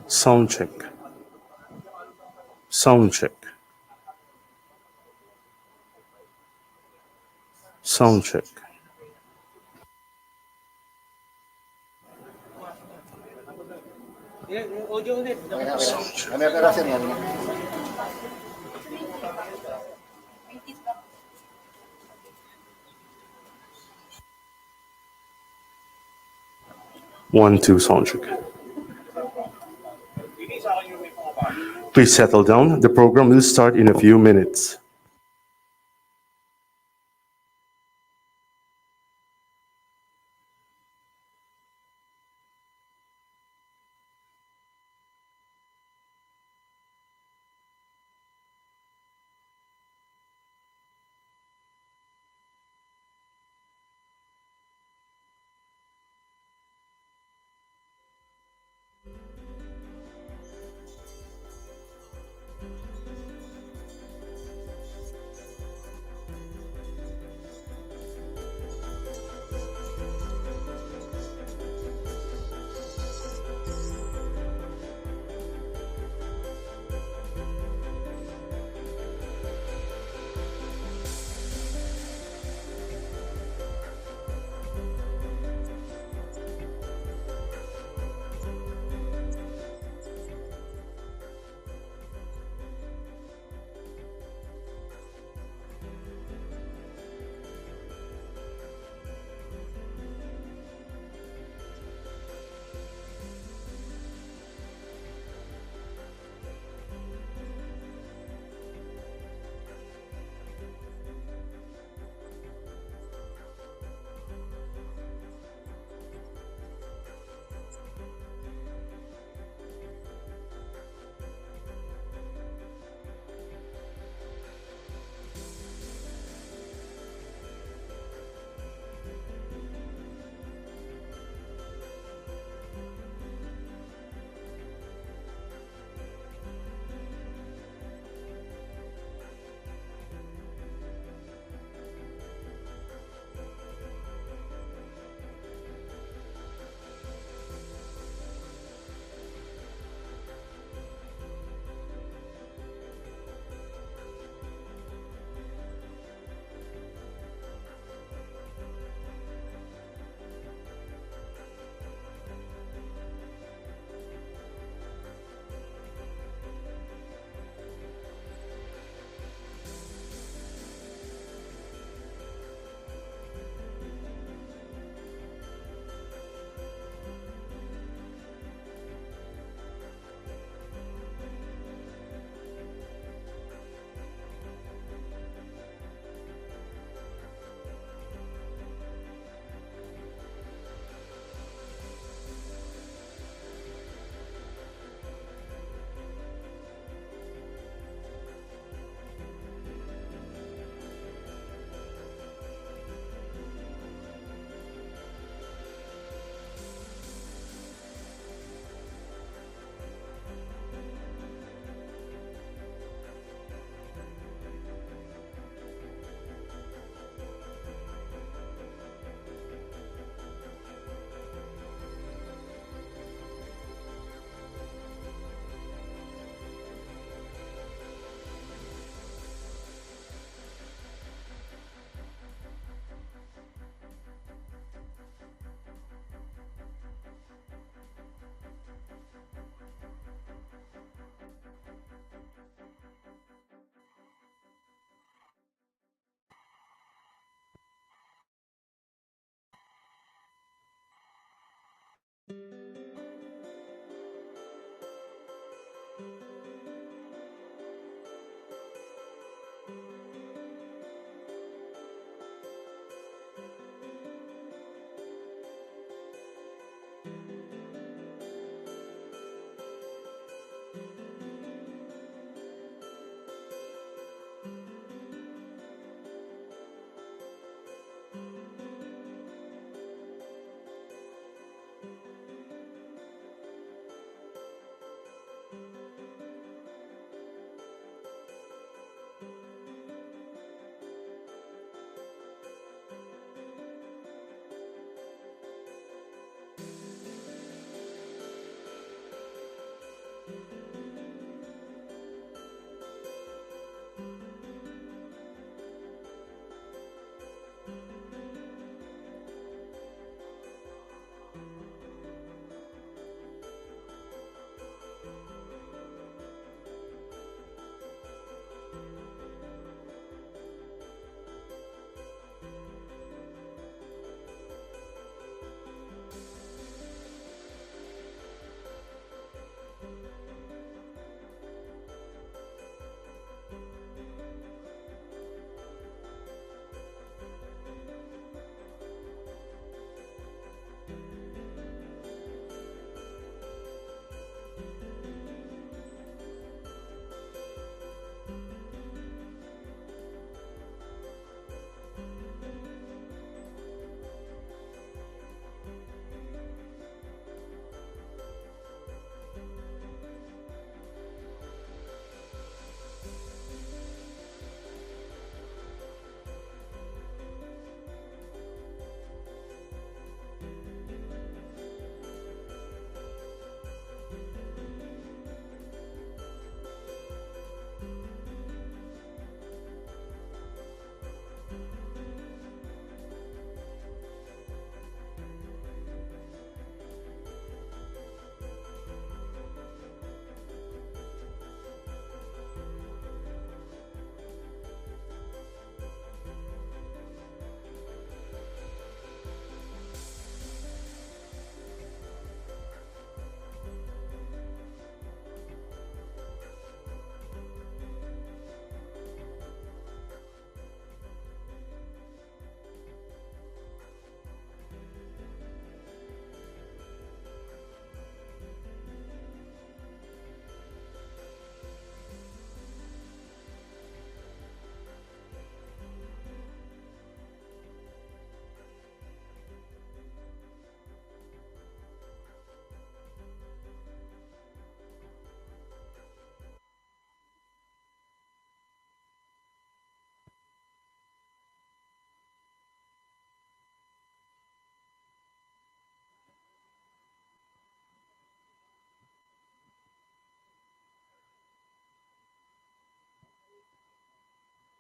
Sound check. Sound check. Sound check. Sound check. One, two, sound check. Please settle down. The program will start in a few minutes.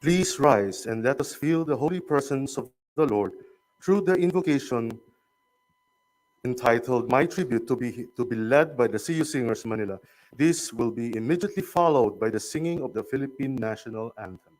Please rise and let us feel the holy presence of the Lord through the invocation entitled My Tribute to be led by the CU Singers Manila. This will be immediately followed by the singing of the Philippine National Anthem.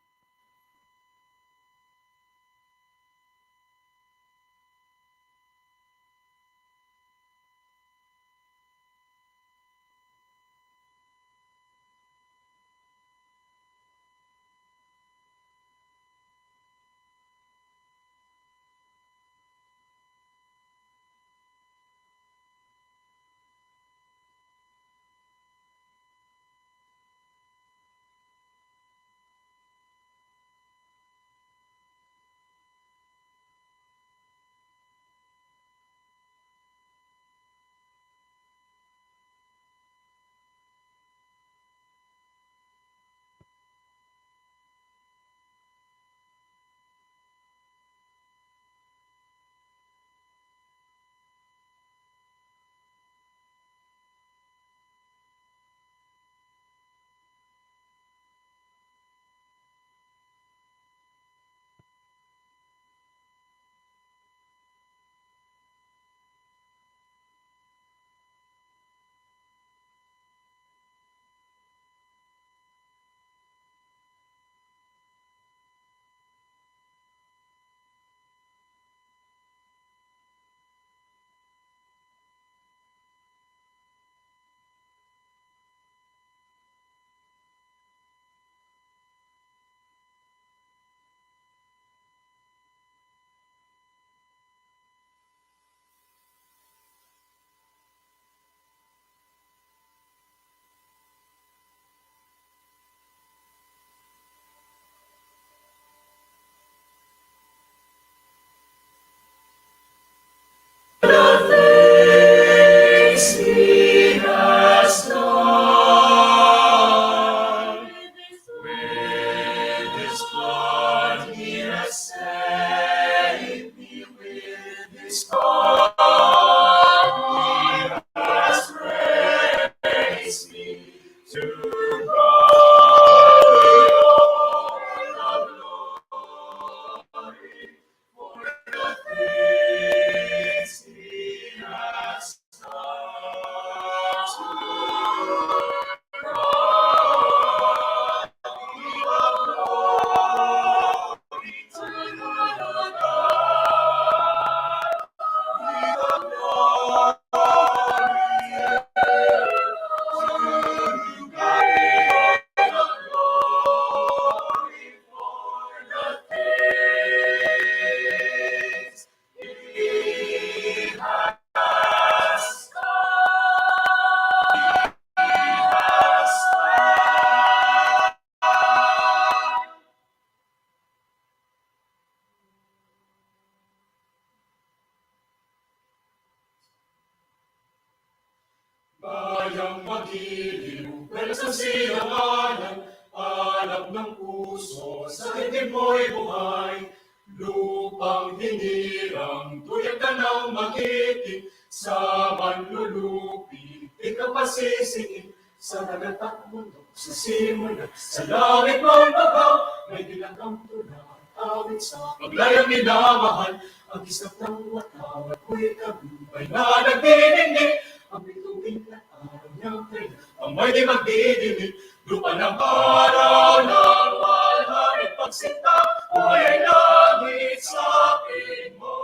Bayang magiliw, welas ng silanganan, alab ng puso, sa dibdib mo'y buhay. Lupang hinirang, tuyag ka ng magiting, sa manlulupi, ikaw pasisingin, sa dagat at mundo, sa simulan, sa langit mong bagaw, may dilagang tula, awit sa paglayang minamahal, ang isap ng watawat ko'y tagumpay na nagdidingding, ang bituin na araw niyang kaya, ang may di magdidilig, lupa ng araw ng walharin pagsinta, buhay ay langit sa akin mo.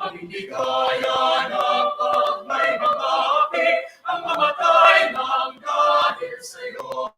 Ang hindi kaya ng pag may mga api, ang mamatay ng dahil sa'yo.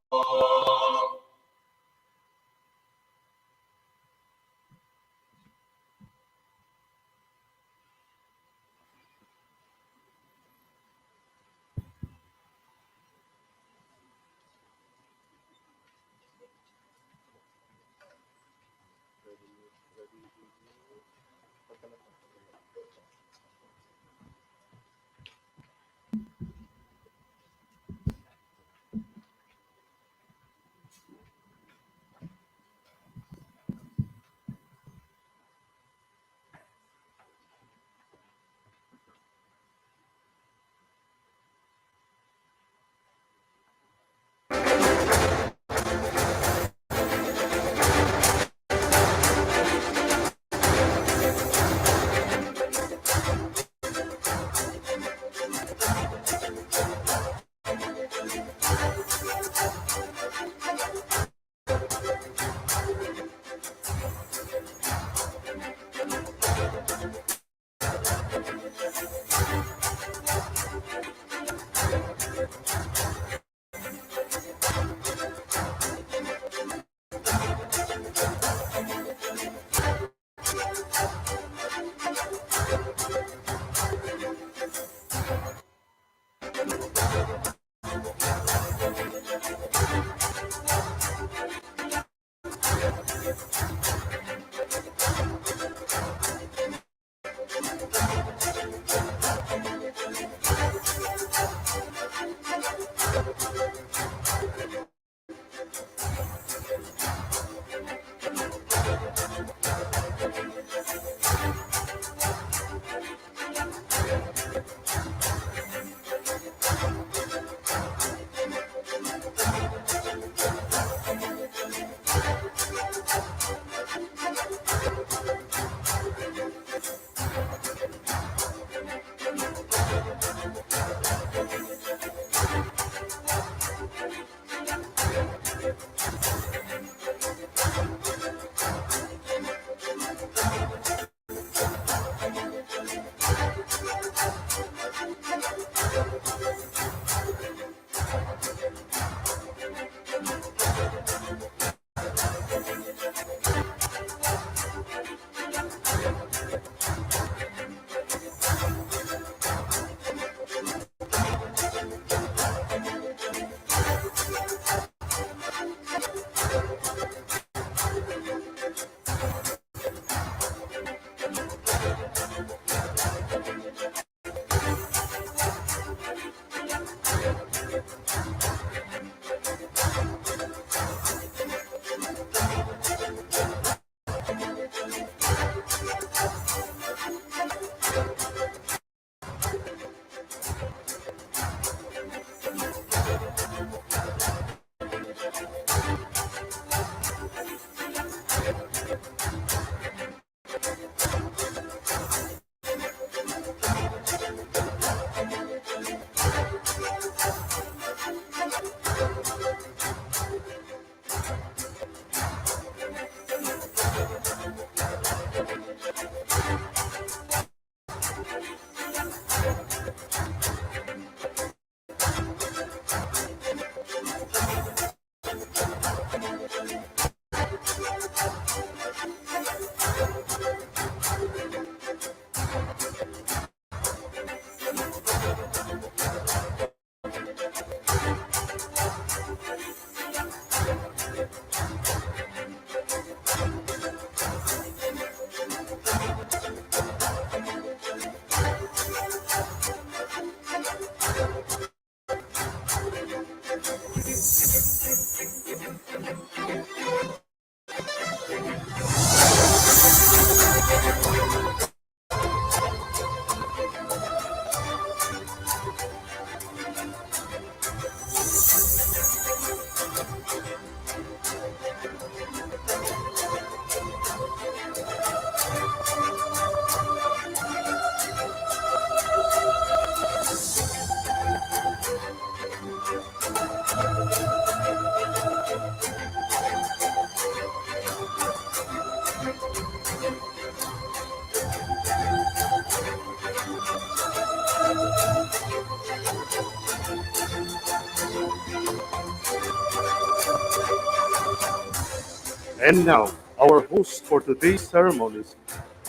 And now, our host for today's ceremonies.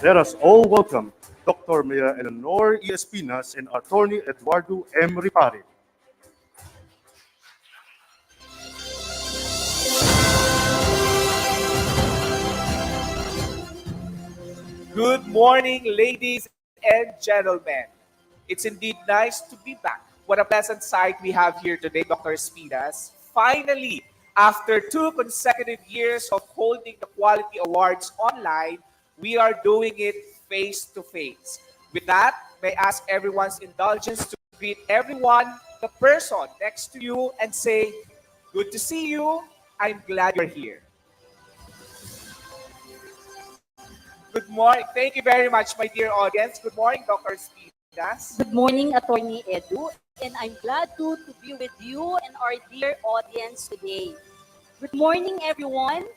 Let us all welcome Dr. Mia Eleanor E. Espinas and Attorney Eduardo M. Ripari. Good morning, ladies and gentlemen. It's indeed nice to be back. What a pleasant sight we have here today, Dr. Spinas. Finally, after 2 consecutive years of holding the Quality Awards online, we are doing it face to face. With that, may I ask everyone's indulgence to greet everyone, the person next to you, and say, "Good to see you. I'm glad you're here." Good morning. Thank you very much, my dear audience. Good morning, Dr. Spinas. Good morning, Attorney Edu, and I'm glad to be with you and our dear audience today. Good morning, everyone,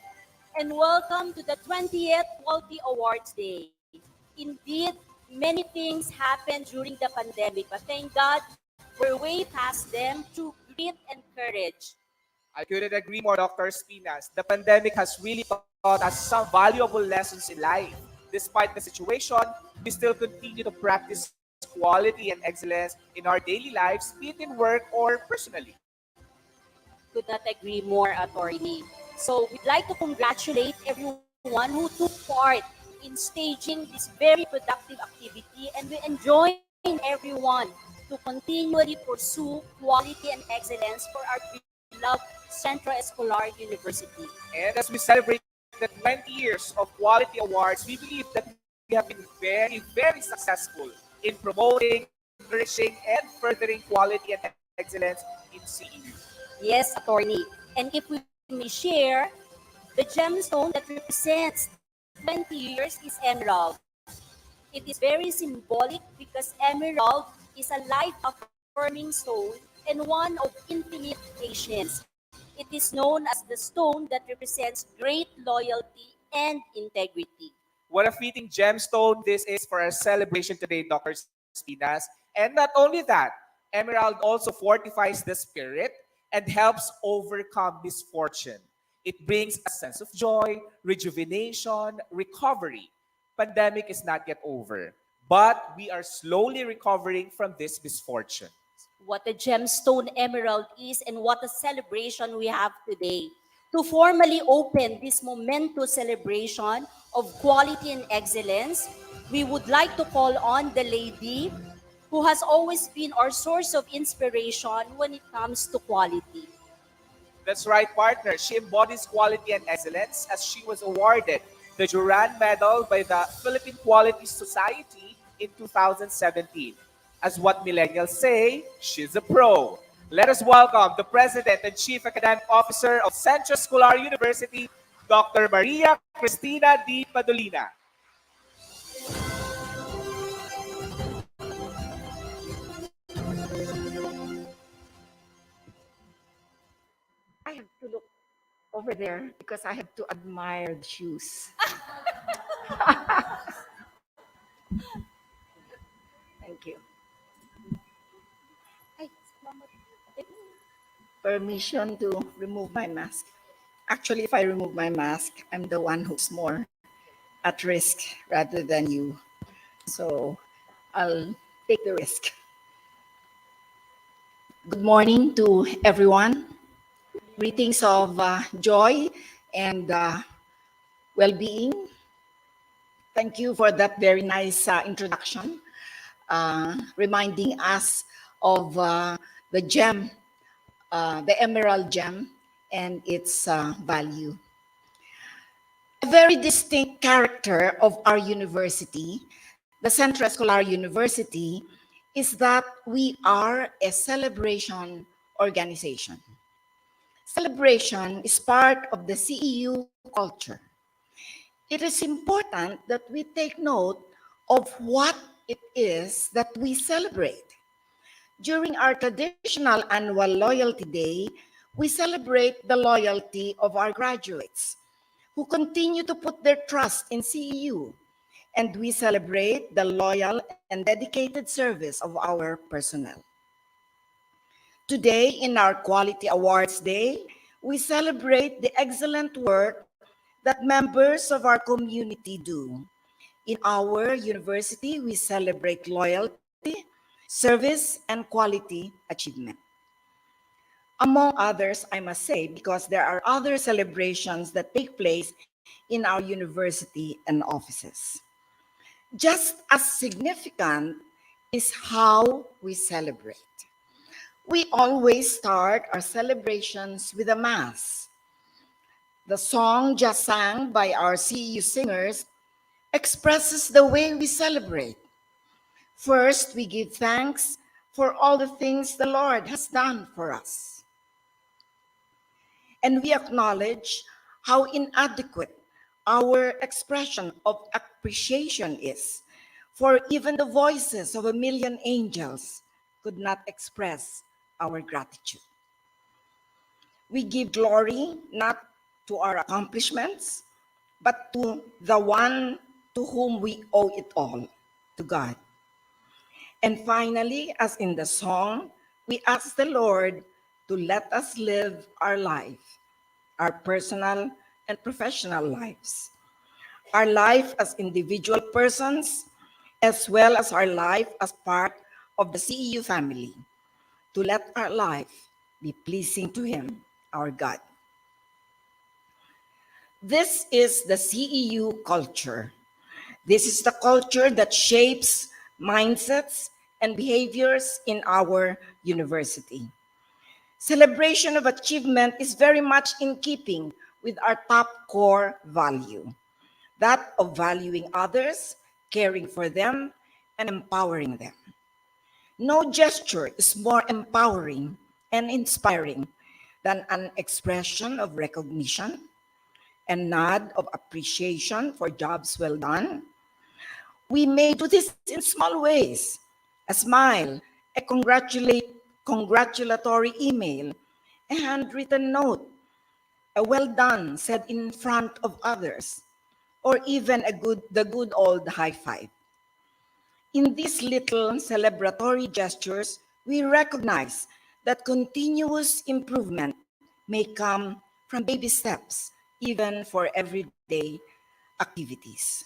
and welcome to the 20th Quality Awards Day. Indeed, many things happened during the pandemic, but thank God we're way past them through grit and courage. I couldn't agree more, Dr. Spinas. The pandemic has really taught us some valuable lessons in life. Despite the situation, we still continue to practice quality and excellence in our daily lives, be it in work or personally. Could not agree more, Attorney. So we'd like to congratulate everyone who took part in staging this very productive activity, and we enjoin everyone to continually pursue quality and excellence for our beloved Centro Escolar University. And as we celebrate the 20 years of Quality Awards, we believe that we have been very, very successful in promoting, nourishing, and furthering quality and excellence in CEU. Yes, Attorney. And if we may share, the gemstone that represents 20 years is emerald. It is very symbolic because emerald is a life-affirming stone and one of infinite patience. It is known as the stone that represents great loyalty and integrity. What a fitting gemstone this is for our celebration today, Dr. Espinas. And not only that, Emerald also fortifies the spirit and helps overcome misfortune. It brings a sense of joy, rejuvenation, recovery. Pandemic is not yet over, but we are slowly recovering from this misfortune. What a gemstone emerald is and what a celebration we have today. To formally open this momentous celebration of quality and excellence, we would like to call on the lady who has always been our source of inspiration when it comes to quality. That's right, partner. She embodies quality and excellence as she was awarded the Duran Medal by the Philippine Quality Society in 2017. As what millennials say, she's a pro. Let us welcome the President and Chief Academic Officer of Centro Escolar University, Dr. Maria Cristina D. Padolina. I have to look over there because I have to admire the shoes. Thank you. Ay, Permission to remove my mask. Actually, if I remove my mask, I'm the one who's more at risk rather than you. So I'll take the risk. Good morning to everyone. Greetings of joy and well-being. Thank you for that very nice introduction, reminding us of the gem, the emerald gem, and its value. A very distinct character of our university, the Centro Escolar University, is that we are a celebration organization. Celebration is part of the CEU culture. It is important that we take note of what it is that we celebrate. During our traditional annual Loyalty Day, we celebrate the loyalty of our graduates who continue to put their trust in CEU, and we celebrate the loyal and dedicated service of our personnel. Today, in our Quality Awards Day, we celebrate the excellent work that members of our community do. In our university, we celebrate loyalty, service, and quality achievement. Among others, I must say, because there are other celebrations that take place in our university and offices. Just as significant is how we celebrate. We always start our celebrations with a mass. The song just sang by our CEU singers expresses the way we celebrate. First, we give thanks for all the things the Lord has done for us. And we acknowledge how inadequate our expression of appreciation is, for even the voices of a million angels could not express our gratitude. We give glory not to our accomplishments, but to the one to whom we owe it all, to God. And finally, as in the song, we ask the Lord to let us live our life, our personal and professional lives, our life as individual persons, as well as our life as part of the CEU family, to let our life be pleasing to Him, our God. This is the CEU culture. This is the culture that shapes mindsets and behaviors in our university. Celebration of achievement is very much in keeping with our top core value, that of valuing others, caring for them, and empowering them. No gesture is more empowering and inspiring than an expression of recognition, a nod of appreciation for jobs well done. We may do this in small ways: a smile, a congratulatory email, a handwritten note, a well done said in front of others, or even the good old high five. In these little celebratory gestures, we recognize that continuous improvement may come from baby steps, even for everyday activities.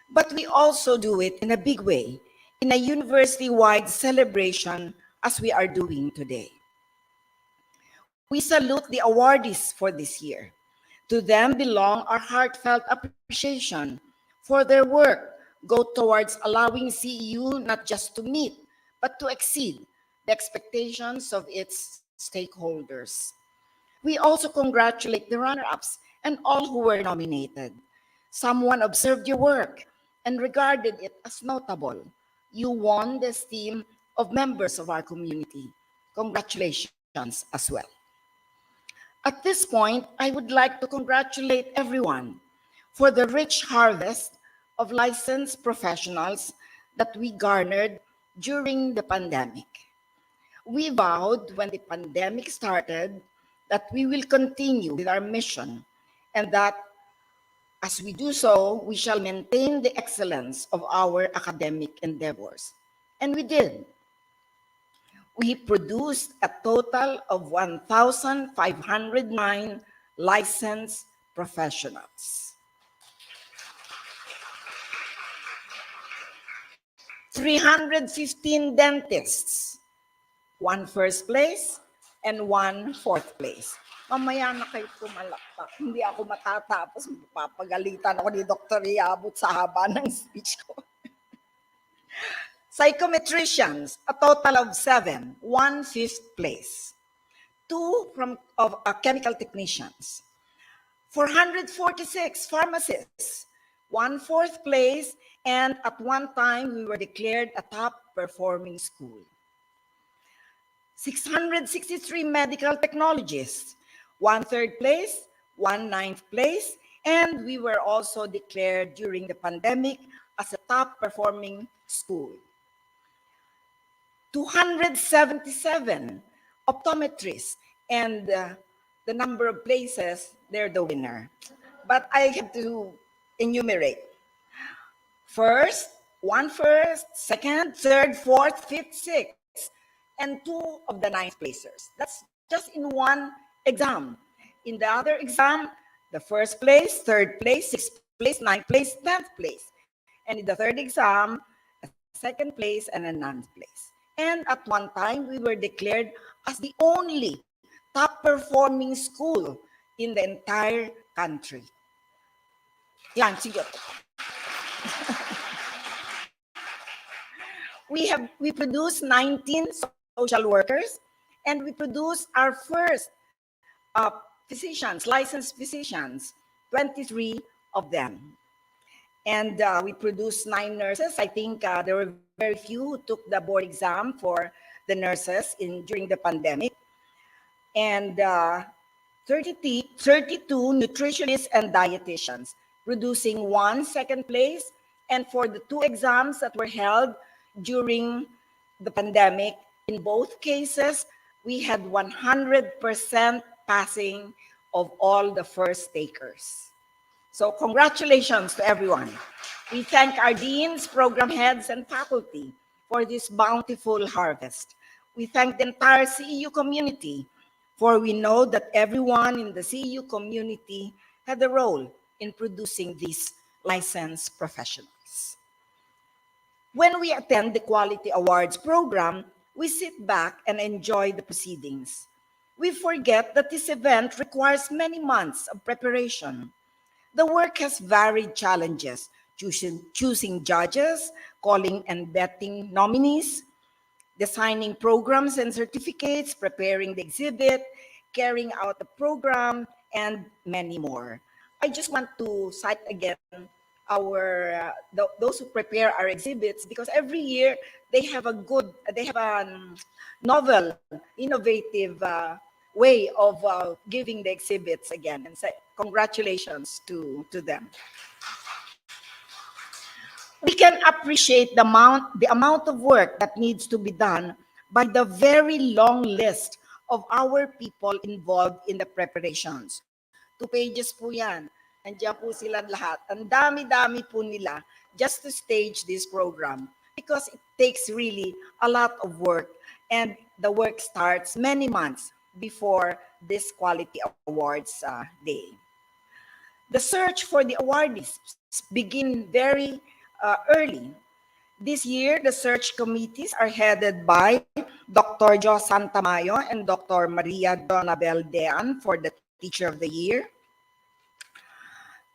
But we also do it in a big way, in a university-wide celebration as we are doing today. We salute the awardees for this year. To them belong our heartfelt appreciation for their work go towards allowing CEU not just to meet, but to exceed the expectations of its stakeholders. We also congratulate the runner-ups and all who were nominated. Someone observed your work and regarded it as notable. You won the esteem of members of our community. Congratulations as well. At this point, I would like to congratulate everyone for the rich harvest of licensed professionals that we garnered during the pandemic. We vowed when the pandemic started that we will continue with our mission and that as we do so, we shall maintain the excellence of our academic endeavors. And we did. We produced a total of 1,509 licensed professionals. 315 dentists, one first place and one fourth place. Mamaya na kayo pumalakpak. Hindi ako matatapos. Papagalitan ako ni Dr. Iabot sa haba ng speech ko. Psychometricians, a total of 7, one fifth place. 2 of chemical technicians. 446 pharmacists, one fourth place, and at one time we were declared a top performing school. 663 medical technologists, one third place, one ninth place, and we were also declared during the pandemic as a top performing school. 277 optometrists, and the number of places, they're the winner. But I have to enumerate. First, one first, second, third, fourth, fifth, sixth, and 2 of the ninth placers. That's just in one exam. In the other exam, the first place, third place, sixth place, ninth place, 10th place. And in the third exam, a second place and a ninth place. And at one time, we were declared as the only top performing school in the entire country. Yan, sige. We produced 19 social workers, and we produced our first physicians, licensed physicians, 23 of them. And we produced 9 nurses. I think there were very few who took the board exam for the nurses during the pandemic. And 32 nutritionists and dietitians, producing 1 second place. And for the 2 exams that were held during the pandemic, in both cases, we had 100% passing of all the first takers. So congratulations to everyone. We thank our deans, program heads, and faculty for this bountiful harvest. We thank the entire CEU community, for we know that everyone in the CEU community had a role in producing these licensed professionals. When we attend the Quality Awards program, we sit back and enjoy the proceedings. We forget that this event requires many months of preparation. The work has varied challenges, choosing judges, calling and vetting nominees, designing programs and certificates, preparing the exhibit, carrying out the program, and many more. I just want to cite again those who prepare our exhibits, because every year they have a novel, innovative way of giving the exhibits again, and say congratulations to them. We can appreciate the amount of work that needs to be done by the very long list of our people involved in the preparations. 2 pages po yan. Andiyan po sila lahat. Ang dami-dami po nila just to stage this program. because it takes really a lot of work, and the work starts many months before this Quality Awards Day. The search for the awardees begin very early. This year, the search committees are headed by Dr. Jo Santamayo and Dr. Maria Donabel Dean for the Teacher of the Year,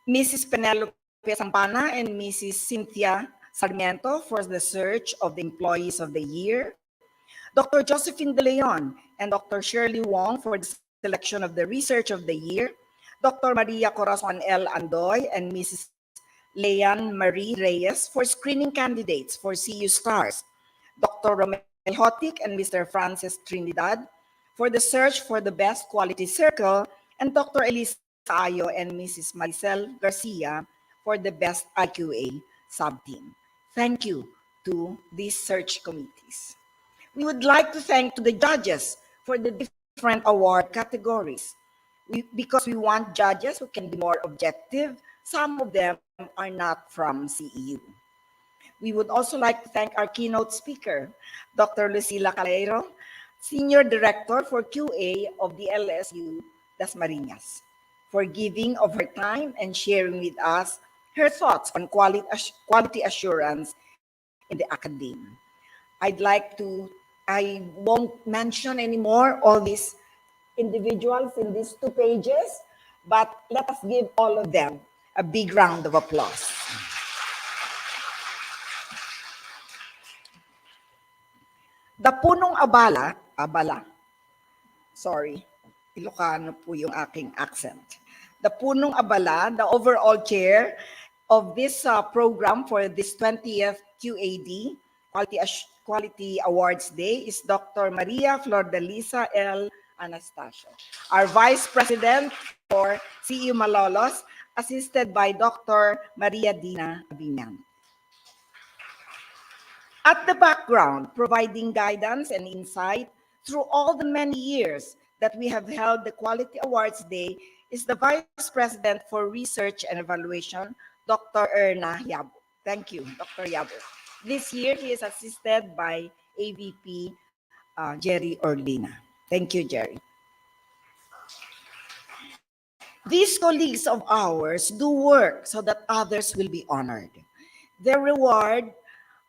Mrs. Penelope Sampana and Mrs. Cynthia Sarmiento for the search of the Employees of the Year, Dr. Josephine De Leon and Dr. Shirley Wong for the selection of the Research of the Year, Dr. Maria Corazon L. Andoy and Mrs. Leanne Marie Reyes for screening candidates for CU Stars, Dr. Romel Hotik and Mr. Francis Trinidad for the search for the Best Quality Circle, and Dr. Elisa Ayo and Mrs. Maricel Garcia for the Best IQA sub-team. Thank you to these search committees. We would like to thank to the judges for the different award categories. Because we want judges who can be more objective, some of them are not from CEU. We would also like to thank our keynote speaker, Dr. Lucila Calero, Senior Director for QA of the LSU Dasmariñas, for giving of her time and sharing with us her thoughts on quality assurance in the academe. I won't mention anymore all these individuals in these 2 pages, but let us give all of them a big round of applause. The punong abala, sorry, Ilocano po yung aking accent. The punong abala, the overall chair of this program for this 20th QAD, Quality Awards Day, is Dr. Maria Flordalisa L. Anastasio, our Vice President for CEU Malolos, assisted by Dr. Maria Dina Abinyan. At the background, providing guidance and insight through all the many years that we have held the Quality Awards Day is the Vice President for Research and Evaluation, Dr. Erna Yabo. Thank you, Dr. Yabo. This year, he is assisted by AVP Jerry Orlina. Thank you, Jerry. These colleagues of ours do work so that others will be honored. Their reward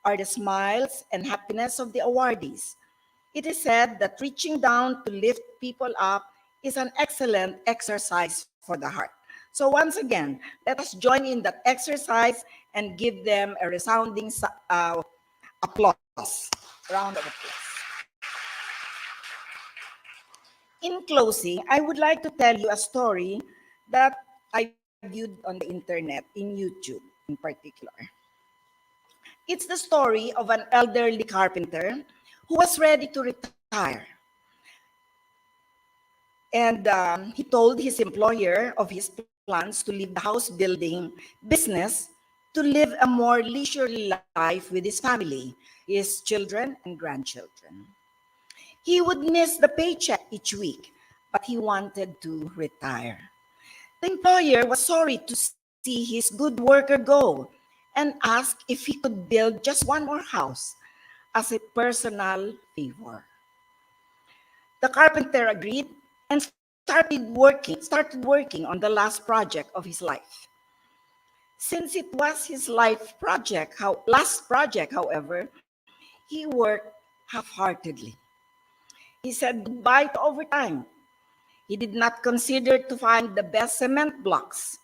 are the smiles and happiness of the awardees. It is said that reaching down to lift people up is an excellent exercise for the heart. So once again, let us join in that exercise and give them a resounding applause. Round of applause. In closing, I would like to tell you a story that I viewed on the internet, in YouTube in particular. It's the story of an elderly carpenter who was ready to retire. And he told his employer of his plans to leave the house building business to live a more leisurely life with his family, his children and grandchildren. He would miss the paycheck each week, but he wanted to retire. The employer was sorry to see his good worker go and asked if he could build just one more house as a personal favor. The carpenter agreed and started working on the last project of his life. Since it was his last project, however, he worked half-heartedly. He said goodbye to overtime. He did not consider to find the best cement blocks.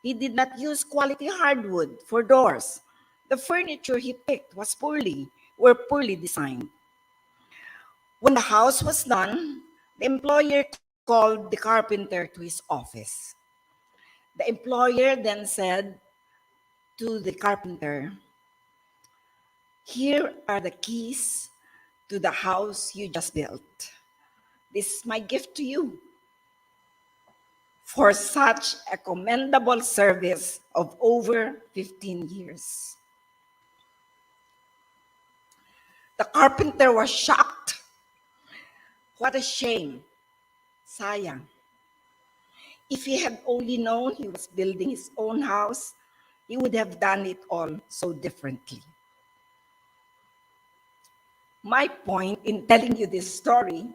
He did not use quality hardwood for doors. The furniture he picked were poorly designed. When the house was done, the employer called the carpenter to his office. The employer then said to the carpenter, "Here are the keys to the house you just built. This is my gift to you for such a commendable service of over 15 years. The carpenter was shocked. What a shame. Sayang. If he had only known he was building his own house, he would have done it all so differently. My point in telling you this story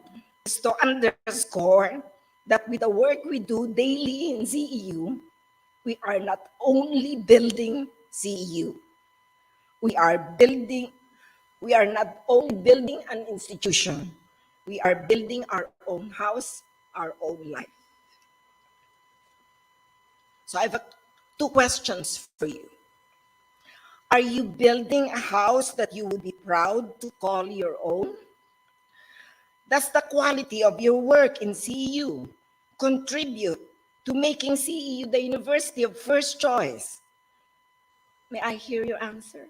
is to underscore that with the work we do daily in CEU, we are not only building CEU, we are building, we are not only building an institution, we are building our own house, our own life. So I have two questions for you. Are you building a house that you would be proud to call your own? Does the quality of your work in CEU contribute to making CEU the university of first choice? May I hear your answer?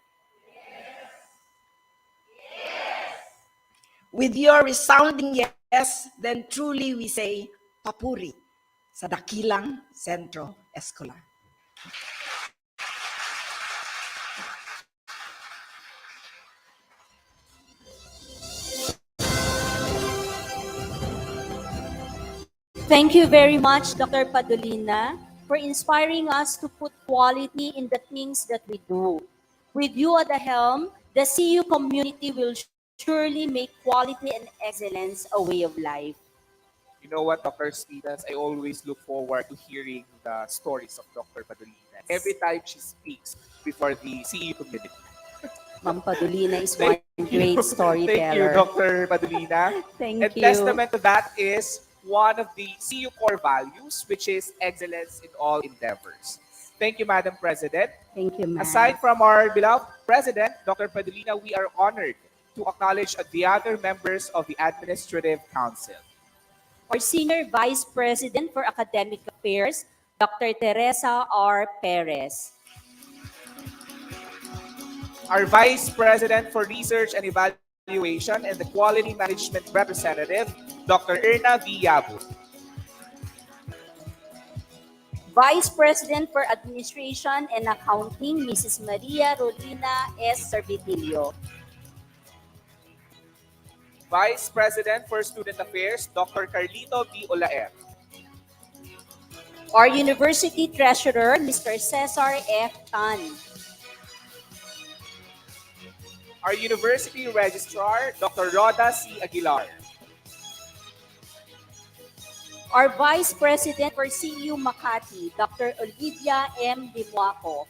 With your resounding yes, then truly we say, papuri sa dakilang Centro Escolar. Thank you very much, Dr. Padolina, for inspiring us to put quality in the things that we do. With you at the helm, the CU community will surely make quality and excellence a way of life. You know what, Dr. Spinas, I always look forward to hearing the stories of Dr. Padolina every time she speaks before the CE community. Ma'am Padolina is Thank one you. great Thank you, storyteller. Dr. Padolina. Thank And you. testament to that is one of the CU core values, which is excellence in all endeavors. Thank you, Madam President. Thank you, ma'am. Aside from our beloved President, Dr. Padolina, we are honored to acknowledge the other members of the Administrative Council. Our Senior Vice President for Academic Affairs, Dr. Teresa R. Perez. Our Vice President for Research and Evaluation and the Quality Management Representative, Dr. Erna V. Yabut. Vice President for Administration and Accounting, Mrs. Maria Rodina S. Servitillo. Vice President for Student Affairs, Dr. Carlito B. Olaer. Our University Treasurer, Mr. Cesar F. Tan. Our University Registrar, Dr. Roda C. Aguilar. Our Vice President for CU Makati, Dr. Olivia M. Dimuaco.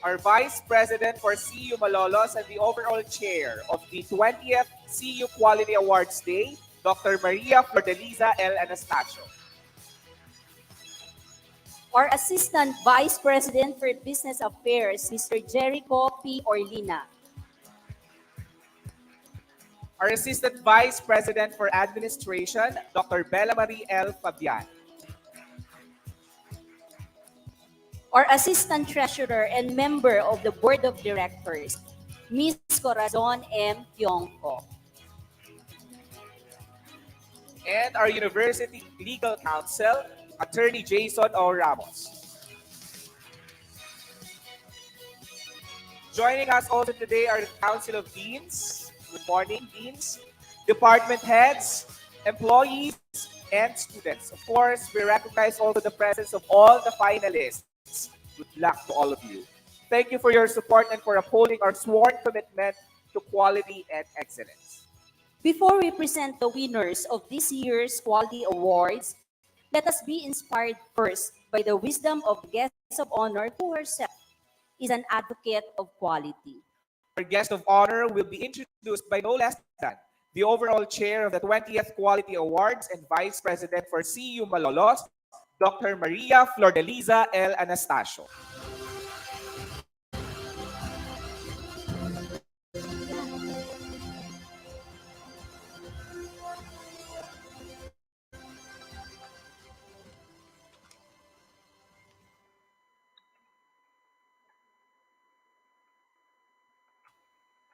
Our Vice President for CU Malolos and the overall chair of the 20th CU Quality Awards Day, Dr. Maria Flordeliza L. Anastasio. Our Assistant Vice President for Business Affairs, Mr. Jericho P. Orlina. Our Assistant Vice President for Administration, Dr. Bella Marie L. Fabian. Our Assistant Treasurer and member of the Board of Directors, Ms. Corazon M. Tionco. And our University Legal Counsel, Attorney Jason O. Ramos. Joining us also today are the Council of Deans. Good morning, Deans, department heads, employees, and students. Of course, we recognize also the presence of all the finalists. Good luck to all of you. Thank you for your support and for upholding our sworn commitment to quality and excellence. Before we present the winners of this year's Quality Awards, let us be inspired first by the wisdom of the guest of honor who herself is an advocate of quality. Our guest of honor will be introduced by no less than the overall chair of the 20th Quality Awards and Vice President for CU Malolos, Dr. Maria Flordeliza L. Anastasio.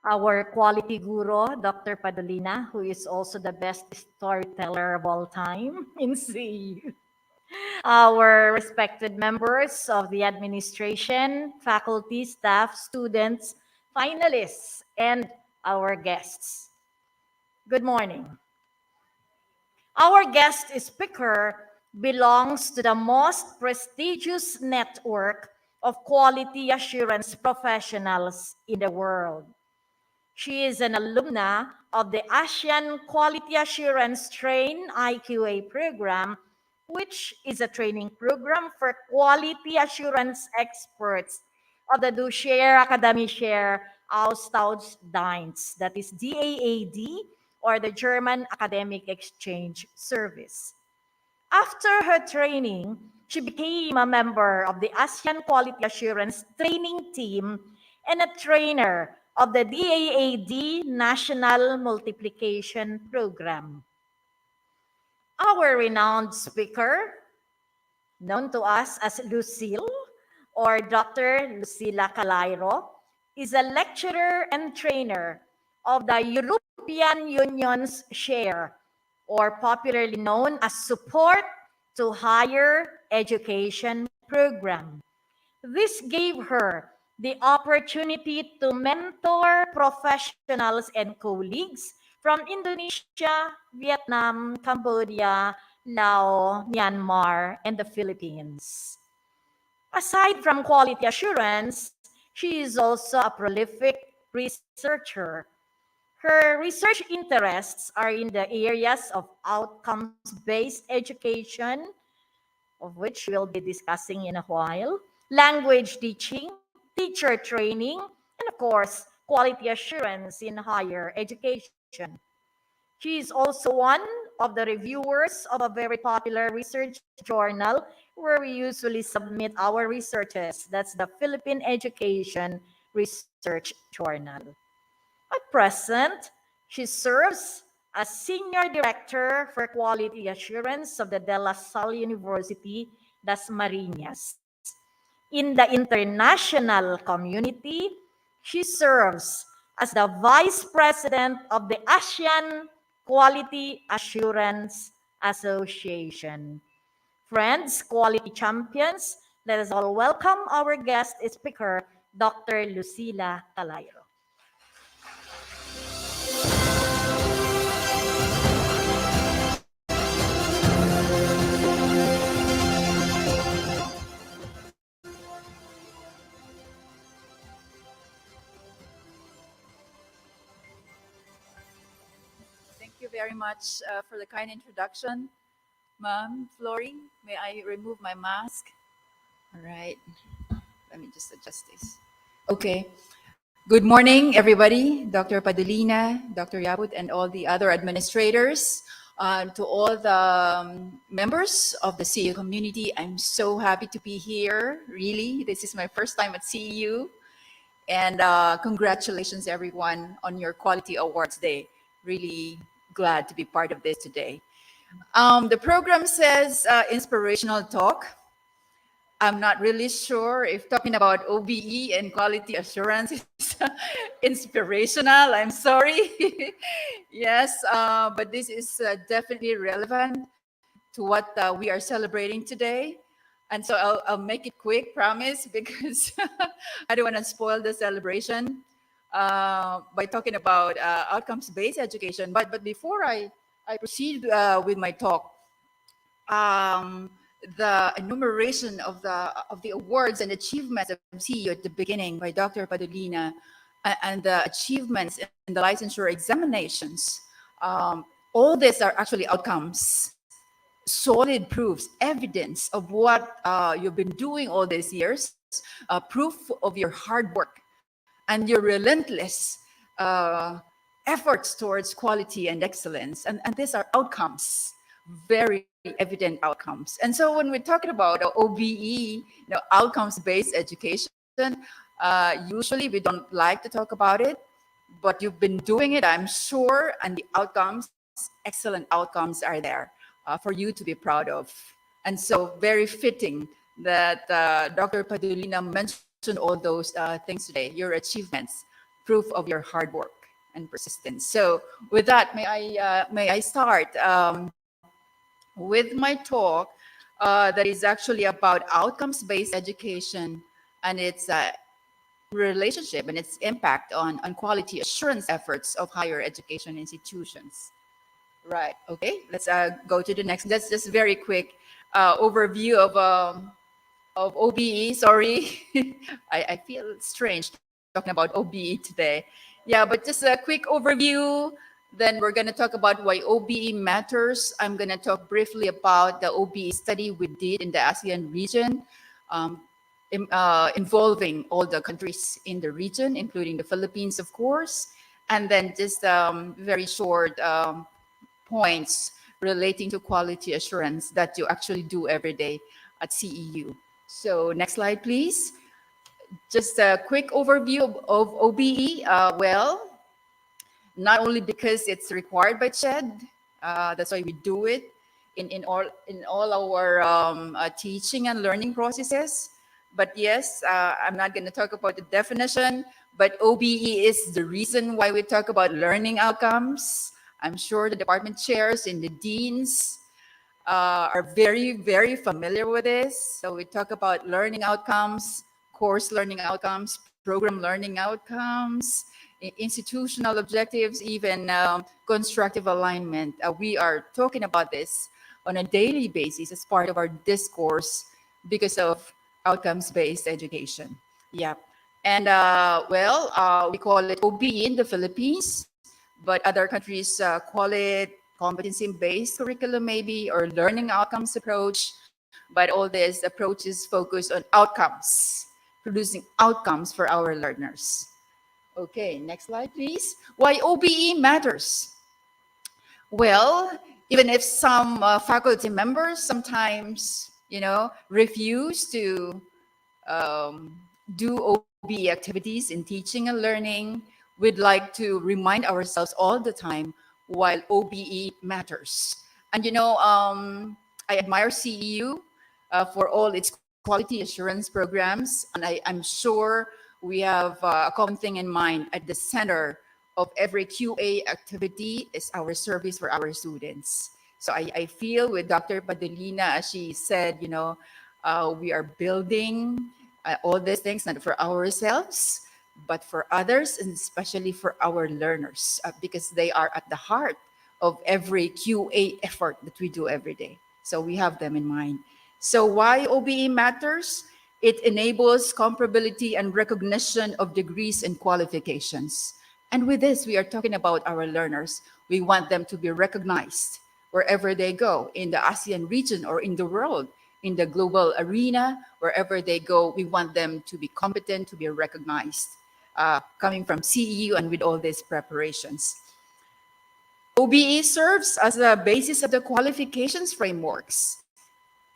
Our quality guru, Dr. Padolina, who is also the best storyteller of all time in CEU. Our respected members of the administration, faculty, staff, students, finalists, and our guests. Good morning. Our guest speaker belongs to the most prestigious network of quality assurance professionals in the world. She is an alumna of the ASEAN Quality Assurance Train IQA program, which is a training program for quality assurance experts of the Dushare Akademische Austauschdienst, that is DAAD, or the German Academic Exchange Service. After her training, she became a member of the ASEAN Quality Assurance Training Team and a trainer of the DAAD National Multiplication Program. Our renowned speaker, known to us as Lucille or Dr. Lucila Calairo, is a lecturer and trainer of the European Union's SHARE, or popularly known as Support to Higher Education Program. This gave her the opportunity to mentor professionals and colleagues from Indonesia, Vietnam, Cambodia, Laos, Myanmar, and the Philippines. Aside from quality assurance, she is also a prolific researcher. Her research interests are in the areas of outcomes-based education, of which we'll be discussing in a while, language teaching, teacher training, and of course, quality assurance in higher education. She is also one of the reviewers of a very popular research journal where we usually submit our researches. That's the Philippine Education Research Journal. At present, she serves as Senior Director for Quality Assurance of the De La Salle University, Das Marinas. In the international community, she serves as the Vice President of the ASEAN Quality Assurance Association. Friends, quality champions, let us all welcome our guest speaker, Dr. Lucila Calairo. Thank you very much for the kind introduction, Ma'am Flory. May I remove my mask? All right. Let me just adjust this. Okay. Good morning, everybody. Dr. Padulina, Dr. Yabut, and all the other administrators. To all the members of the CEU community, I'm so happy to be here. Really, this is my first time at CEU. And congratulations, everyone, on your Quality Awards Day. Really glad to be part of this today. The program says inspirational talk. I'm not really sure if talking about OBE and quality assurance is inspirational. I'm sorry. Yes, but this is definitely relevant to what we are celebrating today. And so I'll make it quick, promise, because I don't want to spoil the celebration by talking about outcomes-based education. But before I proceed with my talk, the enumeration of the awards and achievements of CEU at the beginning by Dr. Padulina and the achievements in the licensure examinations, all these are actually outcomes, solid proofs, evidence of what you've been doing all these years, proof of your hard work and your relentless efforts towards quality and excellence. And these are outcomes, very evident outcomes. And so when we're talking about OBE, outcomes-based education, usually we don't like to talk about it, but you've been doing it, I'm sure, and the outcomes, excellent outcomes are there for you to be proud of. And so very fitting that Dr. Padulina mentioned all those things today, your achievements, proof of your hard work and persistence. So with that, may I start with my talk that is actually about outcomes-based education and its relationship and its impact on quality assurance efforts of higher education institutions. Right. Okay. Let's go to the next. That's just very quick overview of OBE. Sorry, I feel strange talking about OBE today. Yeah, but just a quick overview. Then we're going to talk about why OBE matters. I'm going to talk briefly about the OBE study we did in the ASEAN region, um, involving all the countries in the region, including the Philippines, of course. And then just very short points relating to quality assurance that you actually do every day at CEU. So next slide, please. Just a quick overview of OBE. Not only because it's required by CHED, that's why we do it in all our teaching and learning processes. But yes, I'm not going to talk about the definition, but OBE is the reason why we talk about learning outcomes. I'm sure the department chairs and the deans are very, very familiar with this. So we talk about learning outcomes, course learning outcomes, program learning outcomes, institutional objectives, even constructive alignment. We are talking about this on a daily basis as part of our discourse because of outcomes-based education. Yeah. And we call it OBE in the Philippines, but other countries call it competency-based curriculum maybe, or learning outcomes approach. But all these approaches focus on outcomes, producing outcomes for our learners. Okay, next slide, please. Why OBE matters? Well, even if some faculty members sometimes, refuse to do OBE activities in teaching and learning, we'd like to remind ourselves all the time while OBE matters. And I admire CEU for all its quality assurance programs, and I'm sure we have a common thing in mind. At the center of every QA activity is our service for our students. So I feel with Dr. Padolina, as she said, we are building all these things not for ourselves, but for others, and especially for our learners, because they are at the heart of every QA effort that we do every day. So we have them in mind. So why OBE matters? It enables comparability and recognition of degrees and qualifications. And with this, we are talking about our learners. We want them to be recognized wherever they go in the ASEAN region or in the world, in the global arena, wherever they go. We want them to be competent, to be recognized, coming from CEU and with all these preparations. OBE serves as the basis of the qualifications frameworks.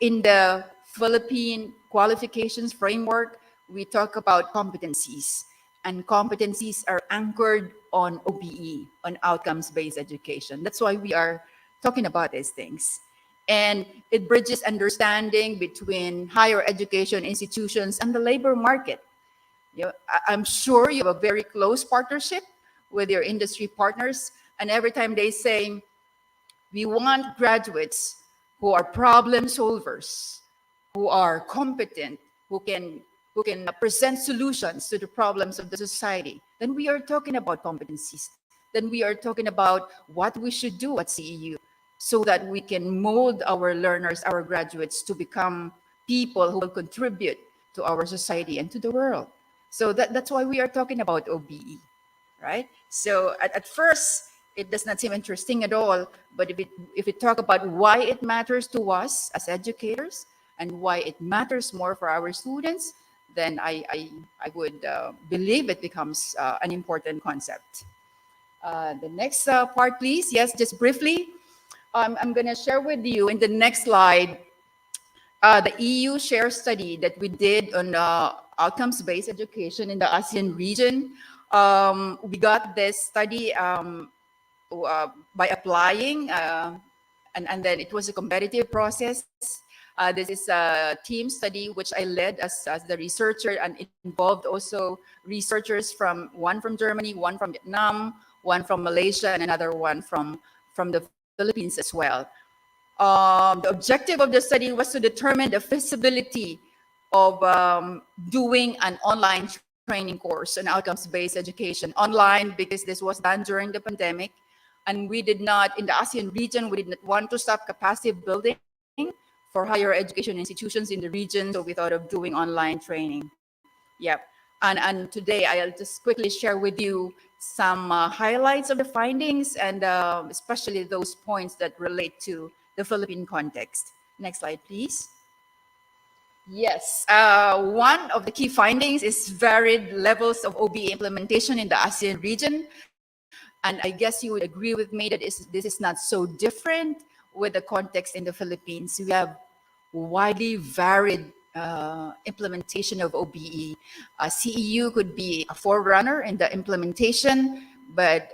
In the Philippine qualifications framework, we talk about competencies, and competencies are anchored on OBE, on outcomes-based education. That's why we are talking about these things. And it bridges understanding between higher education institutions and the labor market. I'm sure you have a very close partnership with your industry partners, and every time they say, we want graduates who are problem solvers, who are competent, who can present solutions to the problems of the society, then we are talking about competencies. Then we are talking about what we should do at CEU so that we can mold our learners, our graduates, to become people who will contribute to our society and to the world. So that's why we are talking about OBE, right? So at first, it does not seem interesting at all, but if we talk about why it matters to us as educators and why it matters more for our students, then I would believe it becomes an important concept. The next part, please. Yes, just briefly. I'm going to share with you in the next slide the EU share study that we did on outcomes-based education in the ASEAN region. We got this study by applying, and then it was a competitive process. This is a team study which I led as the researcher, and it involved also researchers one from Germany, one from Vietnam, one from Malaysia, and another one from the Philippines as well. The objective of the study was to determine the feasibility of doing an online training course on outcomes-based education online, because this was done during the pandemic. And we did not, in the ASEAN region, we did not want to stop capacity building for higher education institutions in the region, so we thought of doing online training. Yep. And today I'll just quickly share with you some highlights of the findings and especially those points that relate to the Philippine context. Next slide, please. Yes, one of the key findings is varied levels of OBE implementation in the ASEAN region. And I guess you would agree with me that this is not so different with the context in the Philippines. We have widely varied implementation of OBE. CEU could be a forerunner in the implementation, but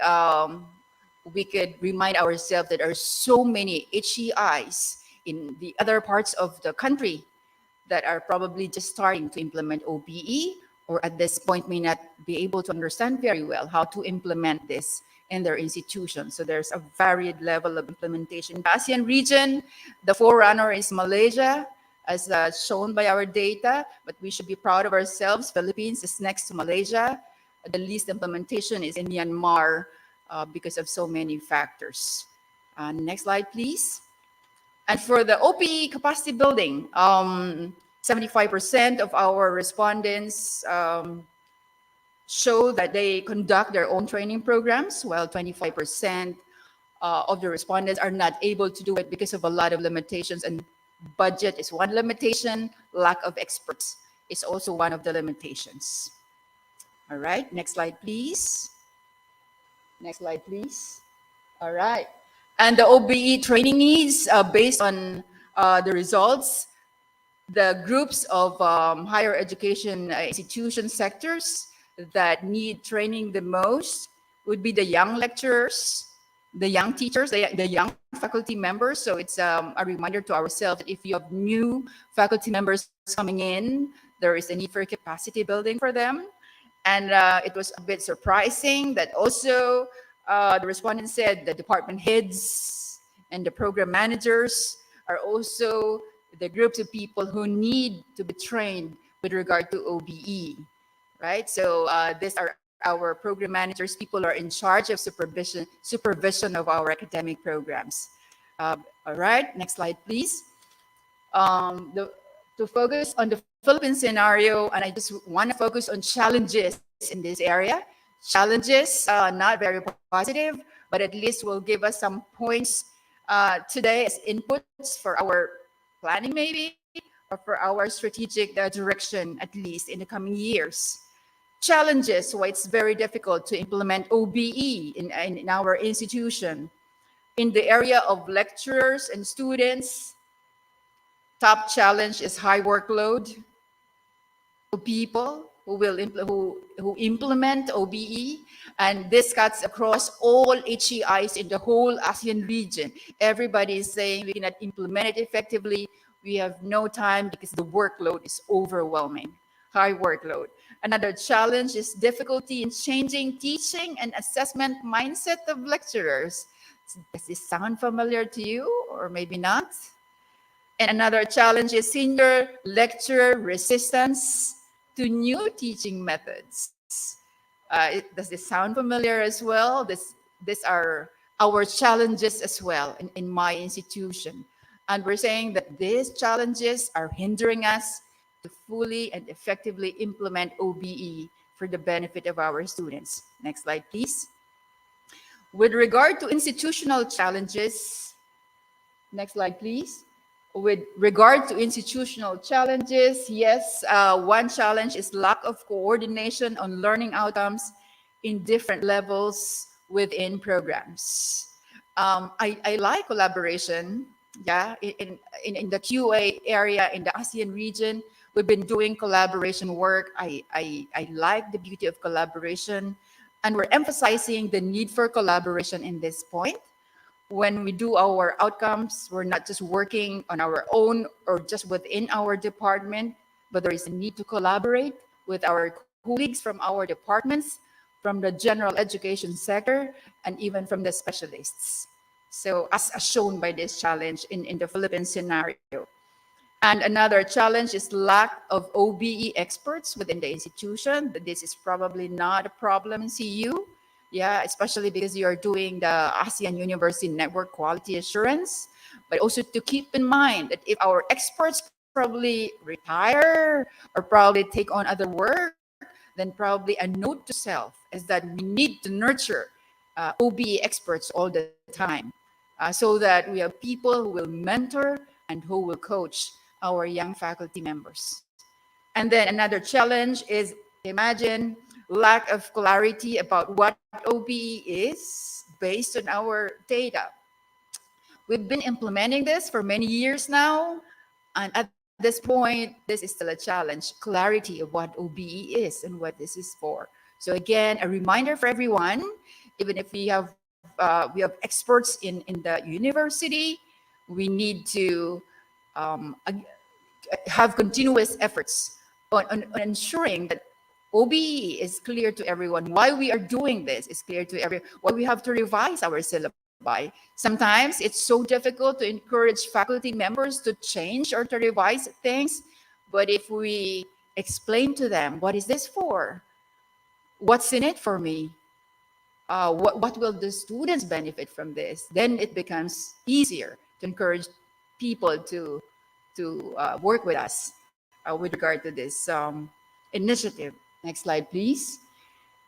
we could remind ourselves that there are so many HEIs in the other parts of the country that are probably just starting to implement OBE or at this point may not be able to understand very well how to implement this in their institutions. So there's a varied level of implementation. In the ASEAN region, the forerunner is Malaysia, as shown by our data, but we should be proud of ourselves. Philippines is next to Malaysia. The least implementation is in Myanmar because of so many factors. Next slide, please. And for the OPE capacity building, 75% of our respondents show that they conduct their own training programs, while 25% of the respondents are not able to do it because of a lot of limitations. And budget is one limitation, lack of experts is also one of the limitations. All right, next slide, please. Next slide, please. All right. And the OBE training needs based on the results, the groups of higher education institution sectors that need training the most would be the young lecturers, the young teachers, the young faculty members. So it's a reminder to ourselves that if you have new faculty members coming in, there is a need for capacity building for them. And it was a bit surprising that also the respondent said the department heads and the program managers are also the groups of people who need to be trained with regard to OBE, right? So these are our program managers, people who are in charge of supervision of our academic programs. All right, next slide, please. To focus on the Philippine scenario, and I just want to focus on challenges in this area. Challenges, not very positive, but at least will give us some points today as inputs for our planning maybe, or for our strategic direction, at least in the coming years. Challenges, why it's very difficult to implement OBE in our institution. In the area of lecturers and students, top challenge is high workload. People who implement OBE, and this cuts across all HEIs in the whole ASEAN region. Everybody is saying we cannot implement it effectively. We have no time because the workload is overwhelming. High workload. Another challenge is difficulty in changing teaching and assessment mindset of lecturers. Does this sound familiar to you, or maybe not? And another challenge is senior lecturer resistance to new teaching methods. Does this sound familiar as well? These are our challenges as well in my institution. And we're saying that these challenges are hindering us to fully and effectively implement OBE for the benefit of our students. Next slide, please. With regard to institutional challenges, next slide, please. With regard to institutional challenges, yes, one challenge is lack of coordination on learning outcomes in different levels within programs. I like collaboration. Yeah, in the QA area in the ASEAN region, we've been doing collaboration work. I like the beauty of collaboration, and we're emphasizing the need for collaboration in this point. When we do our outcomes, we're not just working on our own or just within our department, but there is a need to collaborate with our colleagues from our departments, from the general education sector, and even from the specialists. So as shown by this challenge in the Philippine scenario. And another challenge is lack of OBE experts within the institution. This is probably not a problem in CU. Yeah, especially because you are doing the ASEAN University Network Quality Assurance. But also to keep in mind that if our experts probably retire or probably take on other work, then probably a note to self is that we need to nurture OBE experts all the time, so that we have people who will mentor and who will coach our young faculty members. And then another challenge is, imagine lack of clarity about what OBE is based on our data. We've been implementing this for many years now, and at this point, this is still a challenge, clarity of what OBE is and what this is for. So again, a reminder for everyone, even if we have experts in the university, we need to have continuous efforts on ensuring that OBE is clear to everyone. Why we are doing this is clear to everyone. Why we have to revise our syllabi. Sometimes it's so difficult to encourage faculty members to change or to revise things. But if we explain to them, what is this for? What's in it for me? What will the students benefit from this? Then it becomes easier to encourage people to work with us with regard to this initiative. Next slide, please.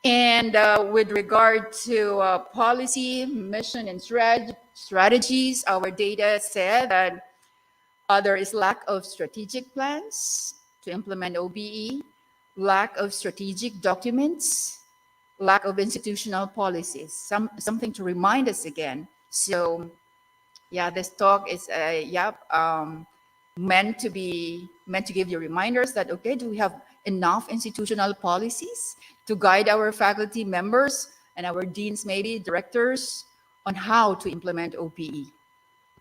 And with regard to policy, mission, and strategies, our data said that there is lack of strategic plans to implement OBE, lack of strategic documents, lack of institutional policies, something to remind us again. So yeah, this talk is meant to give you reminders that, okay, do we have enough institutional policies to guide our faculty members and our deans, maybe directors, on how to implement OPE?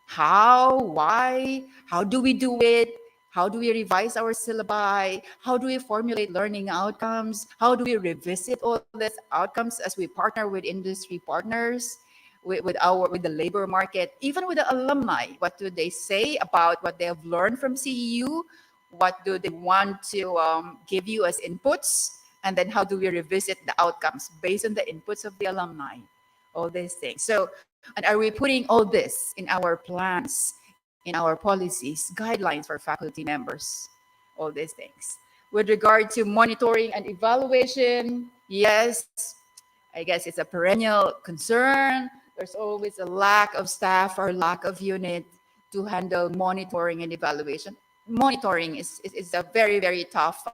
How, why, how do we do it? How do we revise our syllabi? How do we formulate learning outcomes? How do we revisit all these outcomes as we partner with industry partners, with the labor market, even with the alumni? What do they say about what they have learned from CEU? What do they want to give you as inputs? And then how do we revisit the outcomes based on the inputs of the alumni? All these things. So, and are we putting all this in our plans, in our policies, guidelines for faculty members? All these things. With regard to monitoring and evaluation, yes, I guess it's a perennial concern. There's always a lack of staff or lack of unit to handle monitoring and evaluation. Monitoring is a very, very tough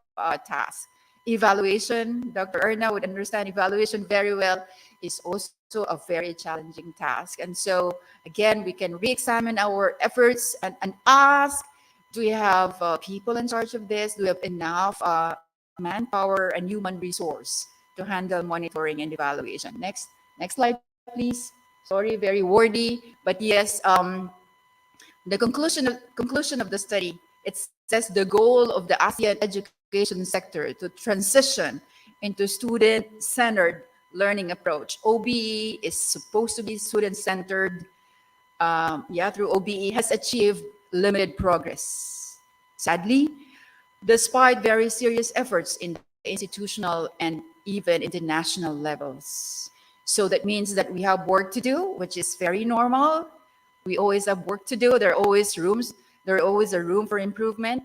task. Evaluation, Dr. Erna would understand evaluation very well, is also a very challenging task. And so, again, we can re-examine our efforts and ask, do we have people in charge of this? Do we have enough manpower and human resource to handle monitoring and evaluation? Next slide, please. Sorry, very wordy, but yes, the conclusion of the study, it says the goal of the ASEAN education sector to transition into student-centered learning approach. OBE is supposed to be student-centered. Through OBE has achieved limited progress. Sadly, despite very serious efforts in the institutional and even international levels. So that means that we have work to do, which is very normal. We always have work to do. There are always a room for improvement.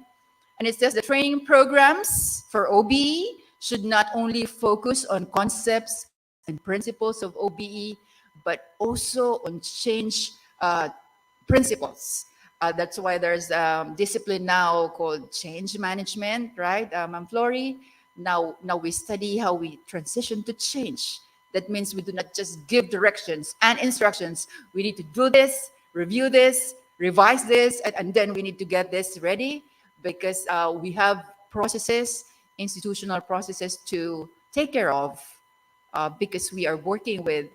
And it says the training programs for OBE should not only focus on concepts and principles of OBE, but also on change principles. That's why there's discipline now called change management, right, Ma'am Flori? Now we study how we transition to change. That means we do not just give directions and instructions. We need to do this, review this, revise this, and then we need to get this ready, because we have processes, institutional processes to take care of, because we are working with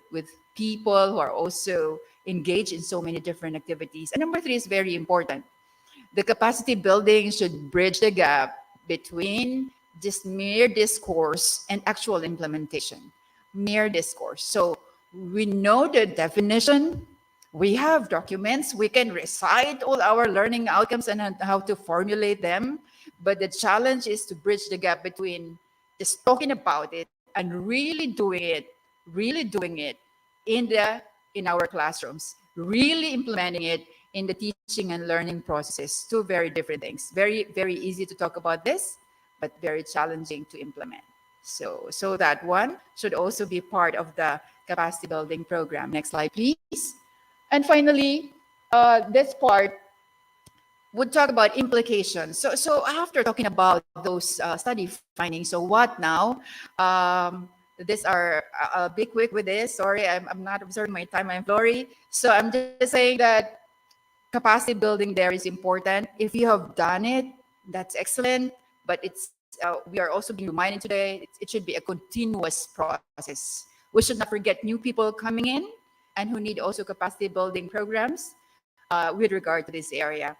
people who are also engaged in so many different activities. And number 3 is very important. The capacity building should bridge the gap between just mere discourse and actual implementation. Mere discourse. So we know the definition. We have documents. We can recite all our learning outcomes and how to formulate them. But the challenge is to bridge the gap between just talking about it and really doing it in our classrooms, really implementing it in the teaching and learning processes. 2 very different things. Very, very easy to talk about this, but very challenging to implement. So that one should also be part of the capacity building program. Next slide, please. And finally, this part would talk about implications. So after talking about those study findings, so what now? These are, I'll be quick with this. Sorry, I'm not observing my time. I'm Lori. So I'm just saying that capacity building there is important. If you have done it, that's excellent. But we are also being reminded today it should be a continuous process. We should not forget new people coming in and who need also capacity building programs with regard to this area.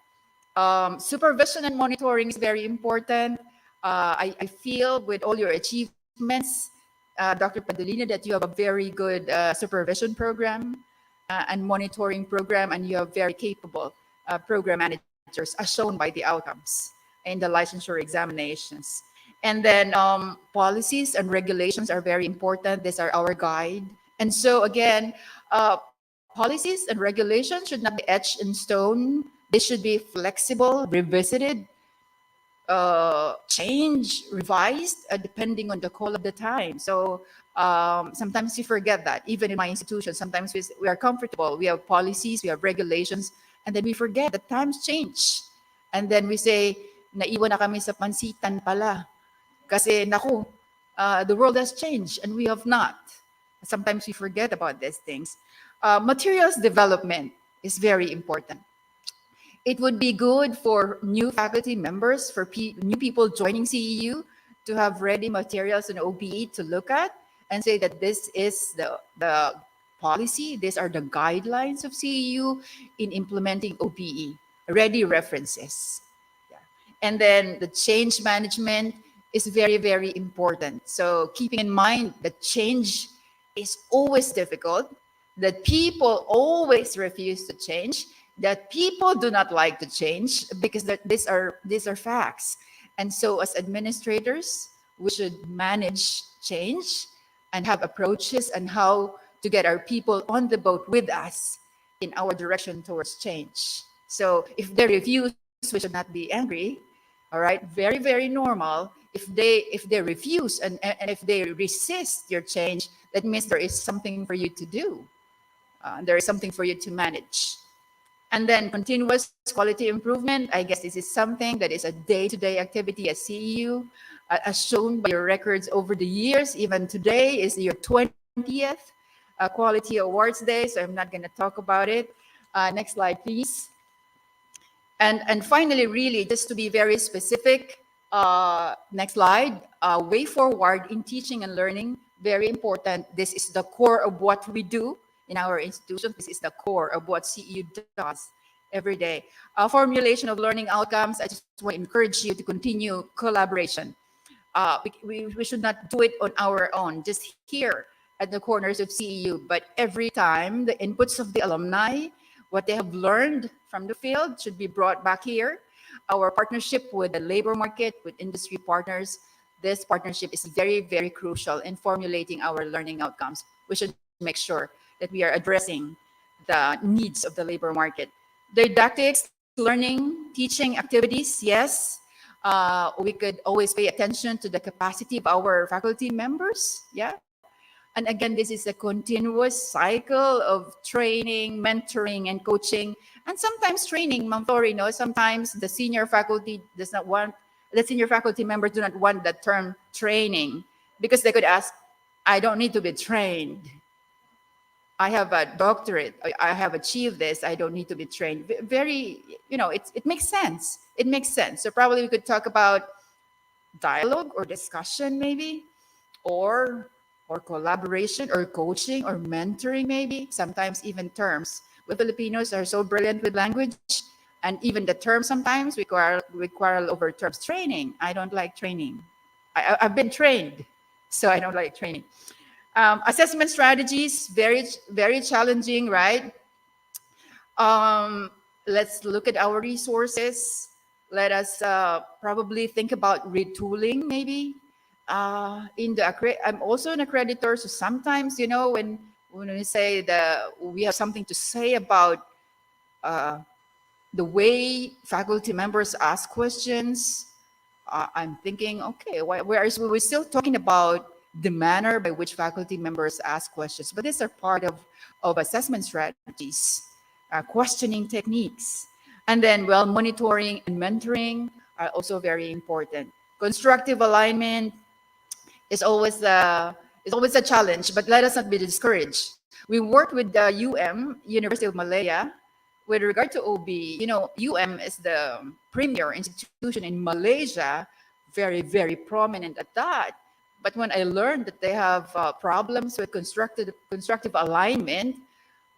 Supervision and monitoring is very important. I feel with all your achievements, Dr. Padolina, that you have a very good supervision program and monitoring program, and you have very capable program managers, as shown by the outcomes in the licensure examinations. And then policies and regulations are very important. These are our guide. And so again, policies and regulations should not be etched in stone. They should be flexible, revisited, change, revised, depending on the call of the time. So sometimes we forget that. Even in my institution, sometimes we are comfortable. We have policies, we have regulations, and then we forget that times change. And then we say, naiwan na kami sa pansitan pala. Kasi naku, the world has changed and we have not. Sometimes we forget about these things. Materials development is very important. It would be good for new faculty members, for new people joining CEU, to have ready materials and OBE to look at and say that this is the policy, these are the guidelines of CEU in implementing OBE, ready references. Yeah. And then the change management is very, very important. So keeping in mind that change is always difficult, that people always refuse to change, that people do not like to change because these are facts. And so as administrators, we should manage change and have approaches and how to get our people on the boat with us in our direction towards change. So if they refuse, we should not be angry. All right, very, very normal. If they refuse and if they resist your change, that means there is something for you to do. There is something for you to manage. And then continuous quality improvement. I guess this is something that is a day-to-day activity at CEU, as shown by your records over the years. Even today is your 20th Quality Awards Day, so I'm not going to talk about it. Next slide, please. And finally, really, just to be very specific, next slide, way forward in teaching and learning, very important. This is the core of what we do in our institution. This is the core of what CEU does every day. Formulation of learning outcomes, I just want to encourage you to continue collaboration. We should not do it on our own, just here at the corners of CEU, but every time the inputs of the alumni, what they have learned from the field should be brought back here. Our partnership with the labor market, with industry partners, this partnership is very, very crucial in formulating our learning outcomes. We should make sure that we are addressing the needs of the labor market. Didactics, learning, teaching activities, yes. We could always pay attention to the capacity of our faculty members, yeah. And again, this is a continuous cycle of training, mentoring, and coaching. And sometimes training, Ma'am Flori, sometimes the senior faculty members do not want the term training because they could ask, I don't need to be trained. I have a doctorate. I have achieved this. I don't need to be trained. Very, it makes sense. It makes sense. So probably we could talk about dialogue or discussion maybe, or collaboration or coaching or mentoring maybe, sometimes even terms. We Filipinos are so brilliant with language, and even the terms sometimes we quarrel over terms. Training, I don't like training. I've been trained, so I don't like training. Assessment strategies, very, very challenging, right? Let's look at our resources. Let us probably think about retooling maybe. I'm also an accreditor, so sometimes when we say we have something to say about the way faculty members ask questions, I'm thinking, okay, whereas we were still talking about the manner by which faculty members ask questions, but these are part of assessment strategies, questioning techniques, and then, well, monitoring and mentoring are also very important. Constructive alignment is always a challenge, but let us not be discouraged. We worked with the University of Malaya, with regard to OB. UM is the premier institution in Malaysia, very, very prominent at that. But when I learned that they have problems with constructive alignment,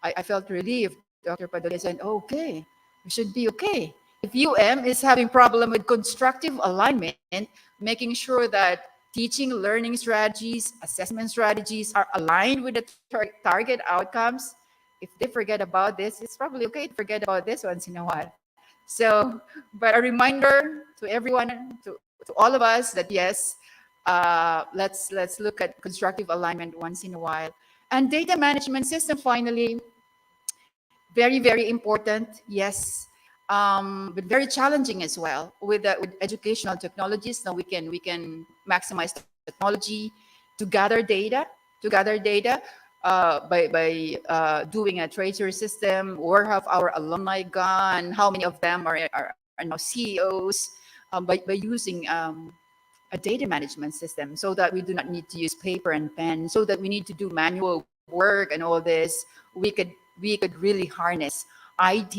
I felt relieved. Dr. Padilla said, okay, we should be okay. If UM is having problem with constructive alignment, making sure that teaching, learning strategies, assessment strategies are aligned with the target outcomes, if they forget about this, it's probably okay to forget about this once in a while. So, but a reminder to everyone, to all of us, that yes, let's look at constructive alignment once in a while. And data management system, finally, very, very important, yes, but very challenging as well. With educational technologies, now we can maximize technology to gather data, by doing a tracer system, or have our alumni gone, how many of them are now CEOs, by using a data management system, so that we do not need to use paper and pen, so that we need to do manual work and all this. We could really harness IT,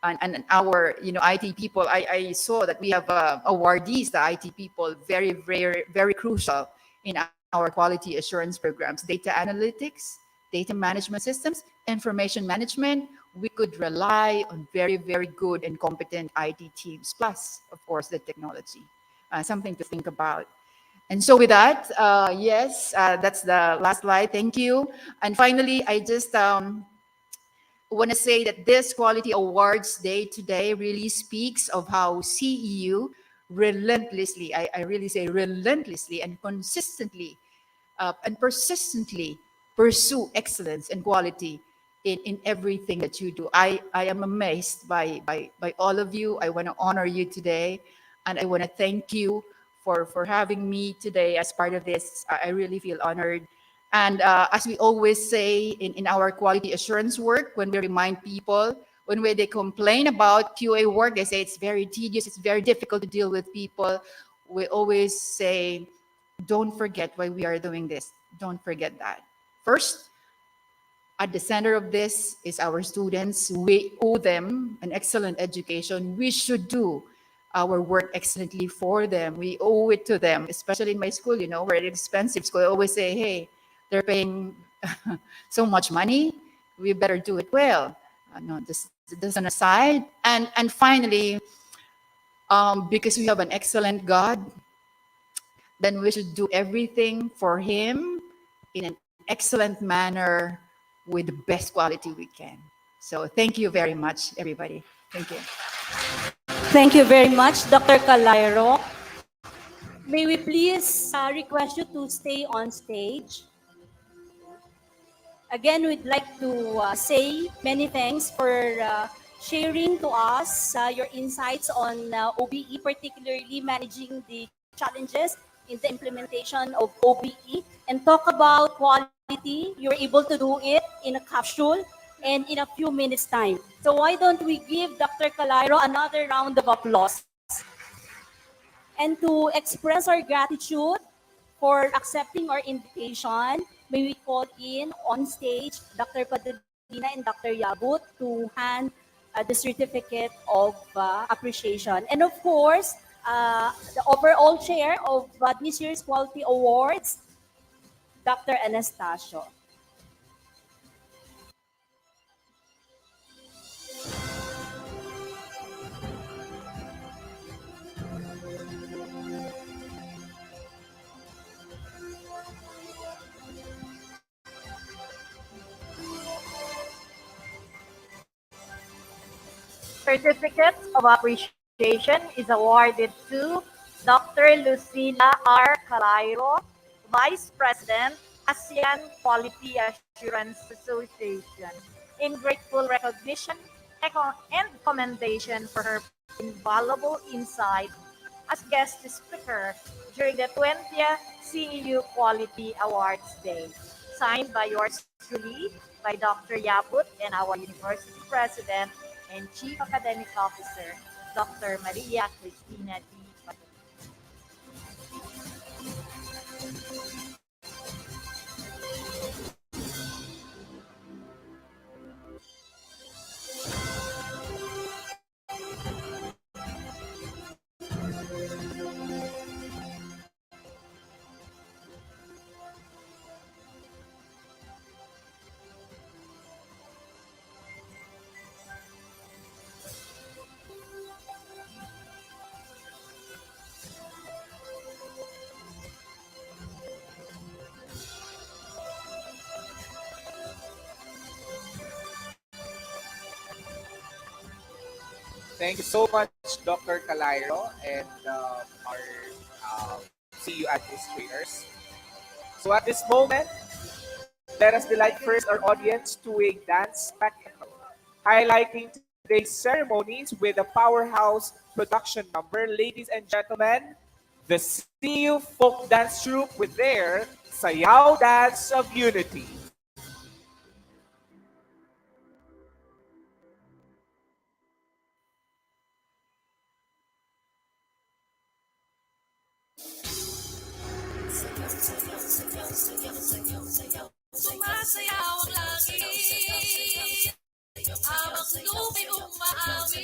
and our IT people. I saw that we have awardees, the IT people, very, very, very crucial in our quality assurance programs. Data analytics, data management systems, information management. We could rely on very, very good and competent IT teams, plus of course the technology. Something to think about. And so with that, yes, that's the last slide. Thank you. And finally, I just want to say that this Quality Awards Day today really speaks of how CEU relentlessly, I really say relentlessly and consistently and persistently pursue excellence and quality in everything that you do. I am amazed by all of you. I want to honor you today, and I want to thank you for having me today as part of this. I really feel honored. And as we always say in our quality assurance work, when we remind people, they complain about QA work, they say it's very tedious, it's very difficult to deal with people. We always say, don't forget why we are doing this. Don't forget that. First, at the center of this is our students. We owe them an excellent education. We should do our work excellently for them. We owe it to them, especially in my school, we're an expensive school. I always say, hey, they're paying so much money. We better do it well. No, this an aside. And finally, because we have an excellent God, then we should do everything for Him in an excellent manner with the best quality we can. So thank you very much, everybody. Thank you. Thank you very much, Dr. Calairo. May we please request you to stay on stage. Again, we'd like to say many thanks for sharing to us your insights on OBE, particularly managing the challenges in the implementation of OBE, and talk about quality. You're able to do it in a capsule and in a few minutes time. So why don't we give Dr. Calairo another round of applause? And to express our gratitude for accepting our invitation, may we call in on stage Dr. Padulina and Dr. Yabut to hand the certificate of appreciation. And of course, the overall chair of this year's Quality Awards, Dr. Anastasio. Certificate of appreciation is awarded to Dr. Lucila R. Calairo, Vice President, ASEAN Quality Assurance Association, in grateful recognition and commendation for her invaluable insight as guest speaker during the 20th CEU Quality Awards Day. Signed by yours truly, by Dr. Yaput and our University President and Chief Academic Officer, Dr. Maria Cristina D. Thank you so much, Dr. Calairo, and our CU administrators. So at this moment, let us delight first our audience to a dance spectacle, highlighting today's ceremonies with a powerhouse production number. Ladies and gentlemen, the CU Folk Dance Troupe with their Sayaw Dance of Unity. Sumasayaw ang langit habang lumi umaawi.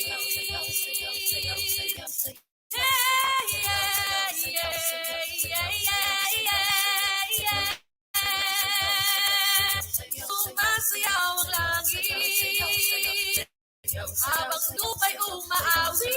Hey, yeah, yeah, yeah, yeah, yeah, yeah. Sumasayaw ang langit habang luma'y umaawi.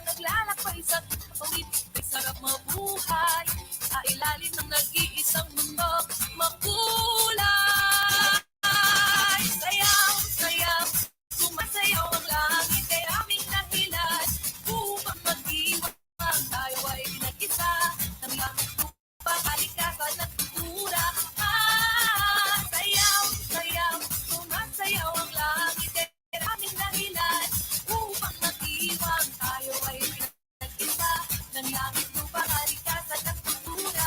Naglalakbay sa kapawid, may sarap mabuhay sa ilalim ng nag-iisang mundo makulay. Sayaw, sayaw, sumasayaw ang langit kay aming dahilan upang mag-iwag tayo ay pinag-isa ng langit upang kalikasan at kultura. Sayaw, sayaw, sumasayaw ang langit kay aming dahilan upang mag-iwag tayo ay pinag-isa ng langit upang kalikasan at kultura.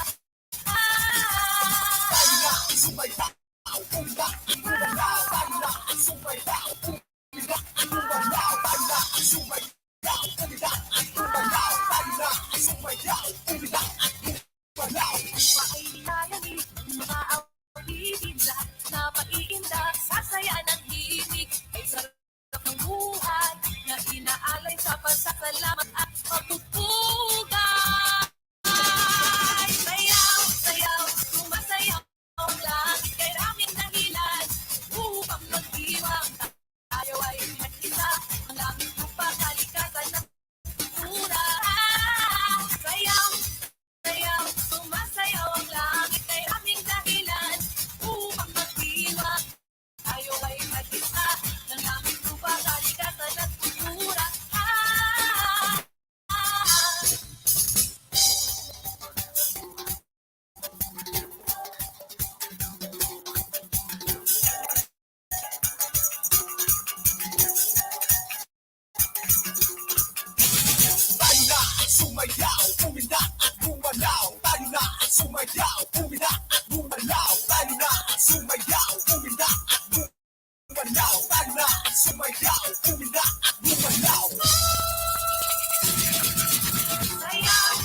Ay nilalamig ang mga awitin lahat na paiindak sa saya ng himig ay sarap ng buhay na inaalay sa pasasalamat at pagpupugay. Sayaw, sayaw, sumasayaw ang langit kay aming dahilan upang mag-iwang tayo ay pinag-isa ang langit upang kalikasan ng kultura. Sayaw, sayaw, sumasayaw ang langit kay aming dahilan upang mag-iwang tayo ay mag-isa ng langit upang kalikasan at kultura. Sayaw,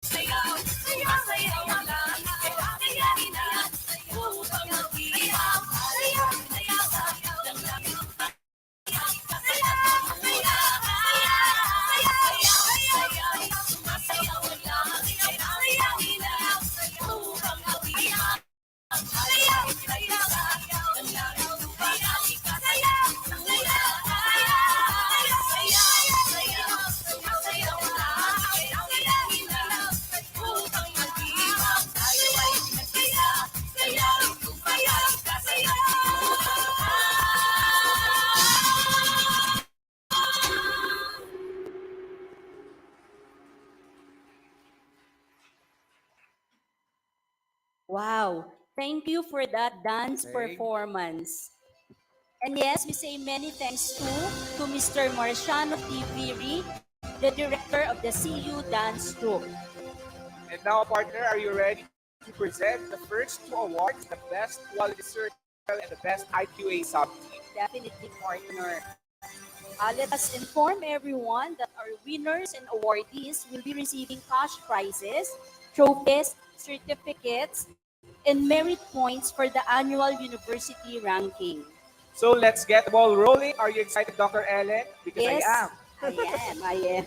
sayaw, sayaw, sayaw ang langit kay aming dahilan upang mag-iwang tayo ay mag-isa ng langit upang kalikasan at kultura. Sayaw, sayaw, sayaw, Wow. Thank you for that dance Thank performance. And yes, we say many thanks to Mr. Marciano T. Viri, the director of the CU Dance Group. And now, partner, are you ready to present the first two awards, the Best Quality Circle and the Best IQA Sub-Team? Definitely, partner. Let us inform everyone that our winners and awardees will be receiving cash prizes, trophies, certificates, and merit points for the annual university ranking. So let's get the ball rolling. Are you excited, Dr. Ellen? Because I Yes, am. I am.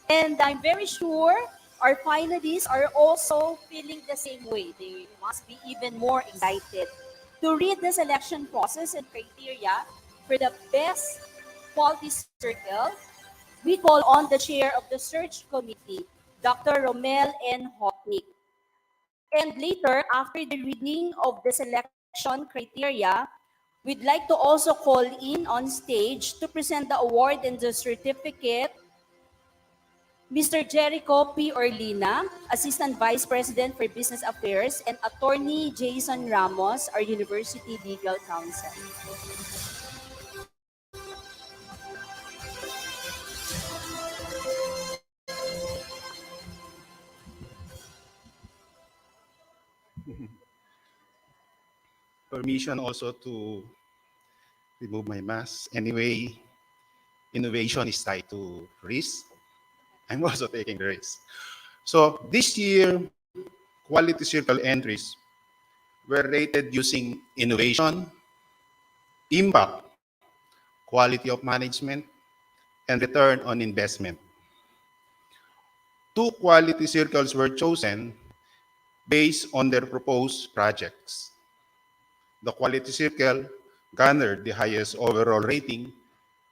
And I'm very sure our finalists are also feeling the same way. They must be even more excited. To read the selection process and criteria for the best quality circle, we call on the chair of the search committee, Dr. Romel N. Hotnik. And later, after the reading of the selection criteria, we'd like to also call in on stage to present the award and the certificate Mr. Jericho P. Orlina, Assistant Vice President for Business Affairs, and Attorney Jason Ramos, our University Legal Counsel. Permission also to remove my mask. Anyway, innovation is tied to risk. I'm also taking the risk. So this year, quality circle entries were rated using innovation, impact, quality of management, and return on investment. Two quality circles were chosen based on their proposed projects. The quality circle garnered the highest overall rating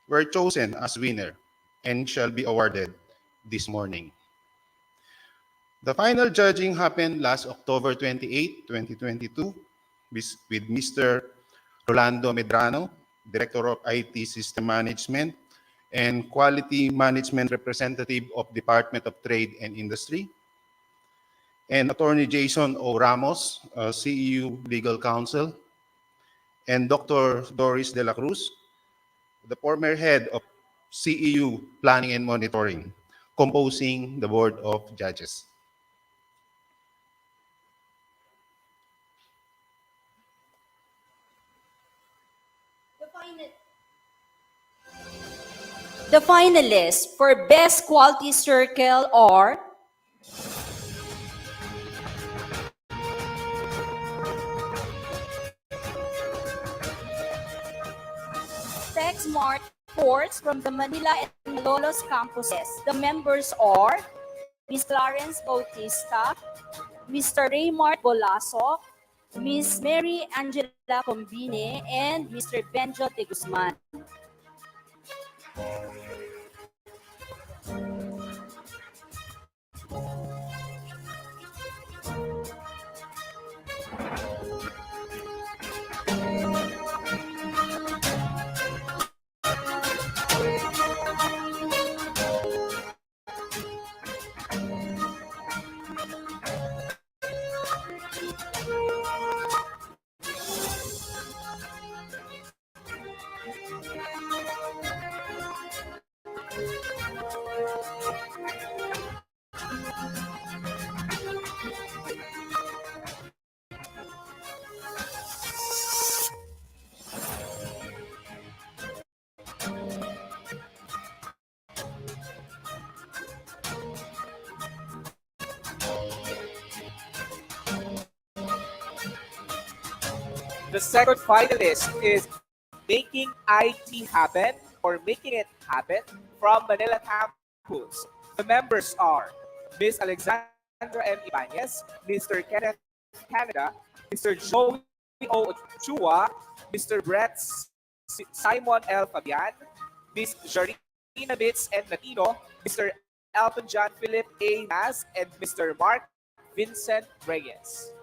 were chosen as winner and shall be awarded this morning. The final judging happened last October 28, 2022 with Mr. Rolando Medrano, Director of IT System Management and Quality Management Representative of Department of Trade and Industry, and Attorney Jason O. Ramos, CEU Legal Counsel, and Dr. Doris De La Cruz, the former head of CEU Planning and Monitoring, composing the Board of Judges. The finalists for Best Quality Circle are TechSmart Ports from the Manila and Malolos campuses. The members are Ms. Clarence Bautista, Mr. Raymart Bolaso, Ms. Mary Angela Combine, and Mr. Benjo de Guzman. The second finalist is Making IT Happen or Making It Happen from Manila Campus. The members are Ms. Alexandra M. Ibanez, Mr. Kenneth Canada, Mr. Joey O. Chua, Mr. Brett Simon L. Fabian, Ms. Jarina Bits and Latino, Mr. Elton John Philip A. Naz, and Mr. Mark Vincent Reyes.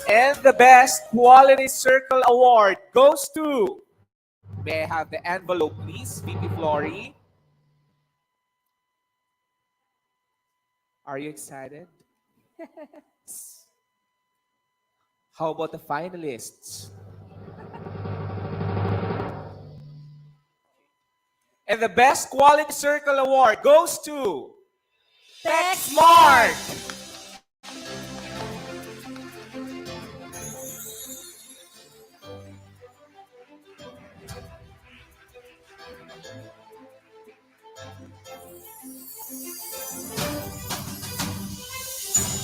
And the Best Quality Circle Award goes to, may I have the envelope please, VP Flory? Are you excited? How about the finalists? And the Best Quality Circle Award goes to TechSmart!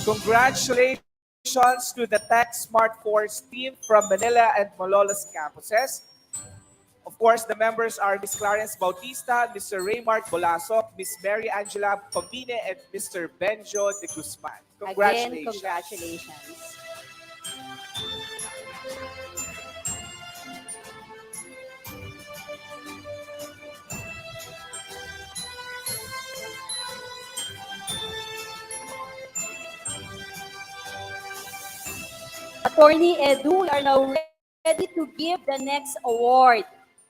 Congratulations to the Tech Smart Force team from Manila and Malolos campuses. Of course, the members are Ms. Clarence Bautista, Mr. Raymart Bolasok, Ms. Mary Angela Pambine, and Mr. Benjo de Guzman. Again, Congratulations. congratulations. Attorney Edu, we are now ready to give the next award,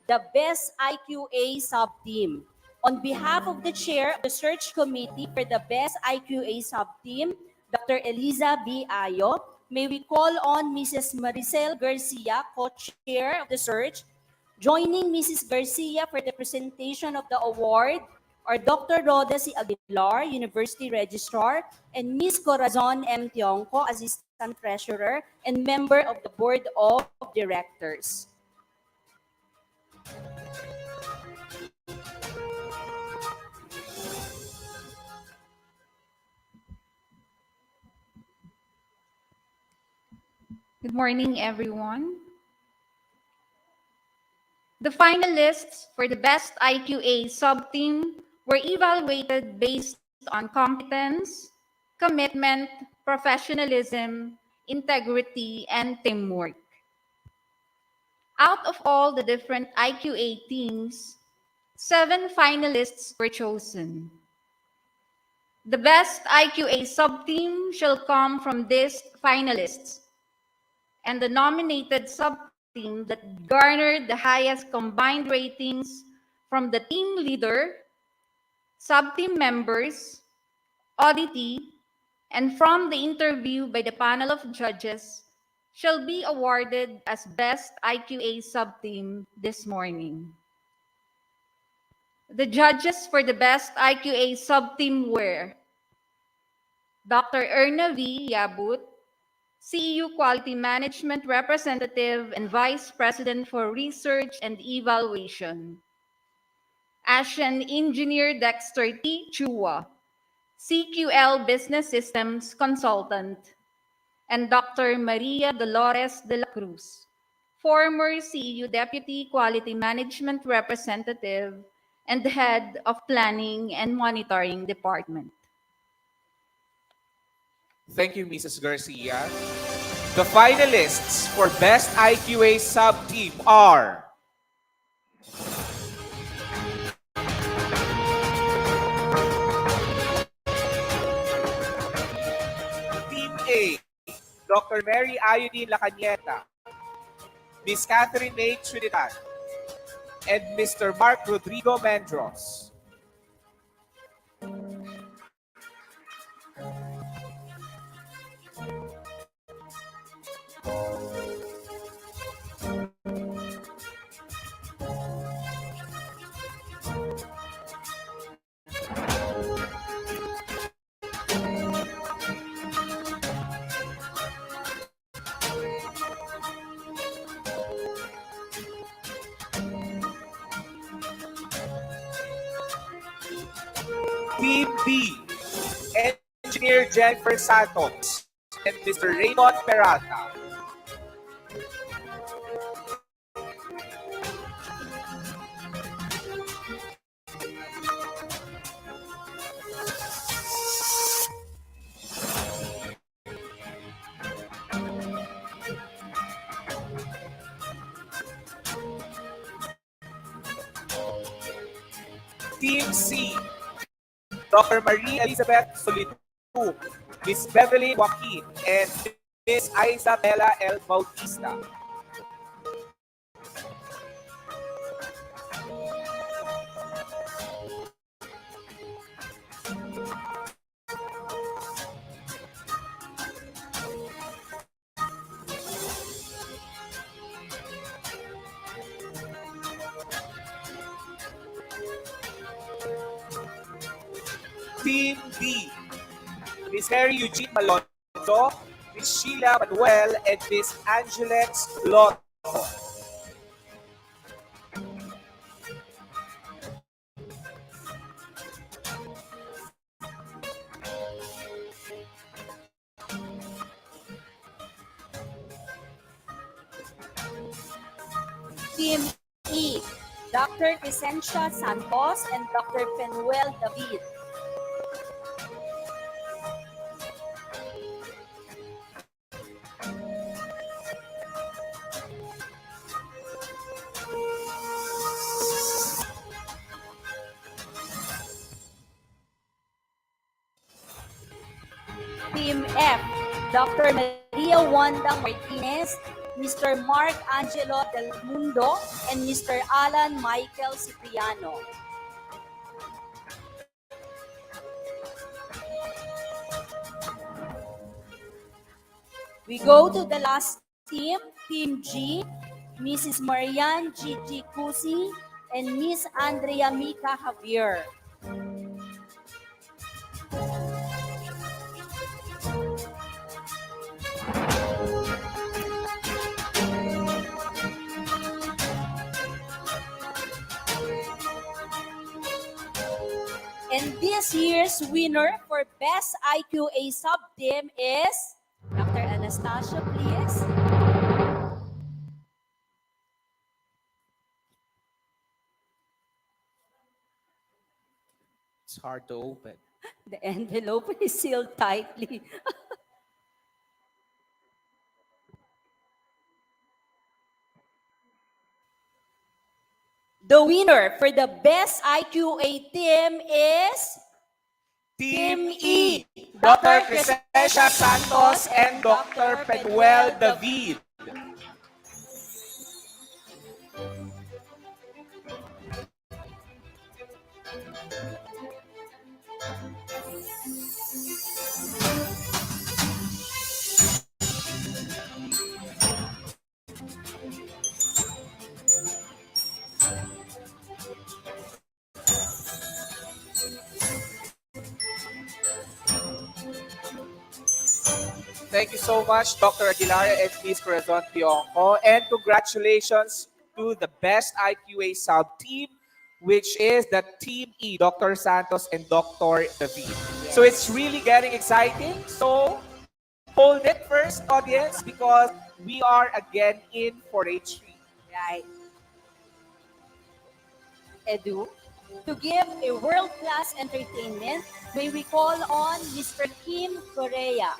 the Best IQA Sub-Team. On behalf of the Chair of the Search Committee for the Best IQA Sub-Team, Dr. Eliza B. Ayo, may we call on Mrs. Maricel Garcia, co-chair of the search. Joining Mrs. Garcia for the presentation of the award are Dr. Roda C. Aguilar, University Registrar, and Ms. Corazon M. Tionco, Assistant Treasurer and member of the Board of Directors. Good morning, everyone. The finalists for the Best IQA sub-team were evaluated based on competence, commitment, professionalism, integrity, and teamwork. Out of all the different IQA teams, 7 finalists were chosen. The Best IQA sub-team shall come from these finalists, and the nominated sub-team that garnered the highest combined ratings from the team leader, sub-team members, auditee, and from the interview by the panel of judges shall be awarded as Best IQA sub-team this morning. The judges for the Best IQA sub-team were Dr. Erna V. Yabut, CEU Quality Management Representative and Vice President for Research and Evaluation. Asian Engineer Dexter T. Chua, CQL Business Systems Consultant. And Dr. Maria Dolores de la Cruz, former CEU Deputy Quality Management Representative and Head of Planning and Monitoring Department. Thank you, Mrs. Garcia. The finalists for Best IQA Sub-Team are Team A, Dr. Mary Ayudin Lacaneta, Ms. Catherine A. Trinidad, and Mr. Mark Rodrigo Mendros. Team B, Engineer Jennifer Santos and Mr. Raymond Peralta. Team C, Dr. Marie Elizabeth Solitu, Ms. Beverly Joaquin, and Miss Isabella L. Bautista. Team D, Miss Harry Eugene Malonzo, Miss Sheila Manuel, and Miss Angelex Lotto. Team E, Dr. Crescencia Santos and Dr. Penuel David. Team F, Dr. Maria Wanda Martinez, Mr. Mark Angelo Del Mundo, and Mr. Alan Michael Cipriano. We go to the last team, Team G, Mrs. Marianne Gigi Cusi, and Miss Andrea Mika Javier. And this year's winner for Best IQA Sub-Team is Dr. Anastasia, please. It's hard to open. The envelope is sealed tightly. The winner for the Best IQA team is Team E, Dr. Crescencia Santos and Dr. Penuel David. Thank you so much, Dr. Aguilar and Ms. Corazon Pionco. And congratulations to the best IQA sub team, which is the Team E, Dr. Santos and Dr. David. So it's really getting exciting. So hold it first, audience, because we are again in for a treat. right. Edu. To give a world-class entertainment, may we call on Mr. Kim Correa.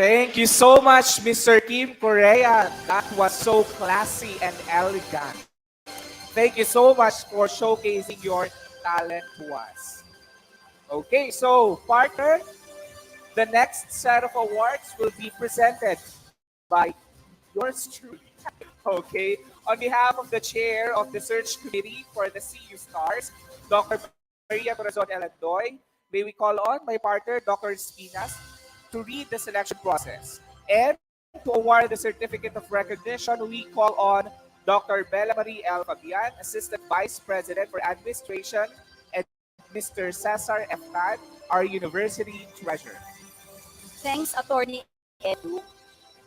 Thank you so much, Mr. Kim Correa. That was so classy and elegant. Thank you so much for showcasing your talent to us. Okay, so partner, the next set of awards will be presented by yours truly. Okay, on behalf of the chair of the search committee for the CU Stars, Dr. Maria Corazon Elandoy, may we call on my partner, Dr. Espinas, to read the selection process. And to award the certificate of recognition, we call on Dr. Bella Marie L. Fabian, Assistant Vice President for Administration, and Mr. Cesar F. Tan, our University Treasurer. Thanks, Attorney Edu.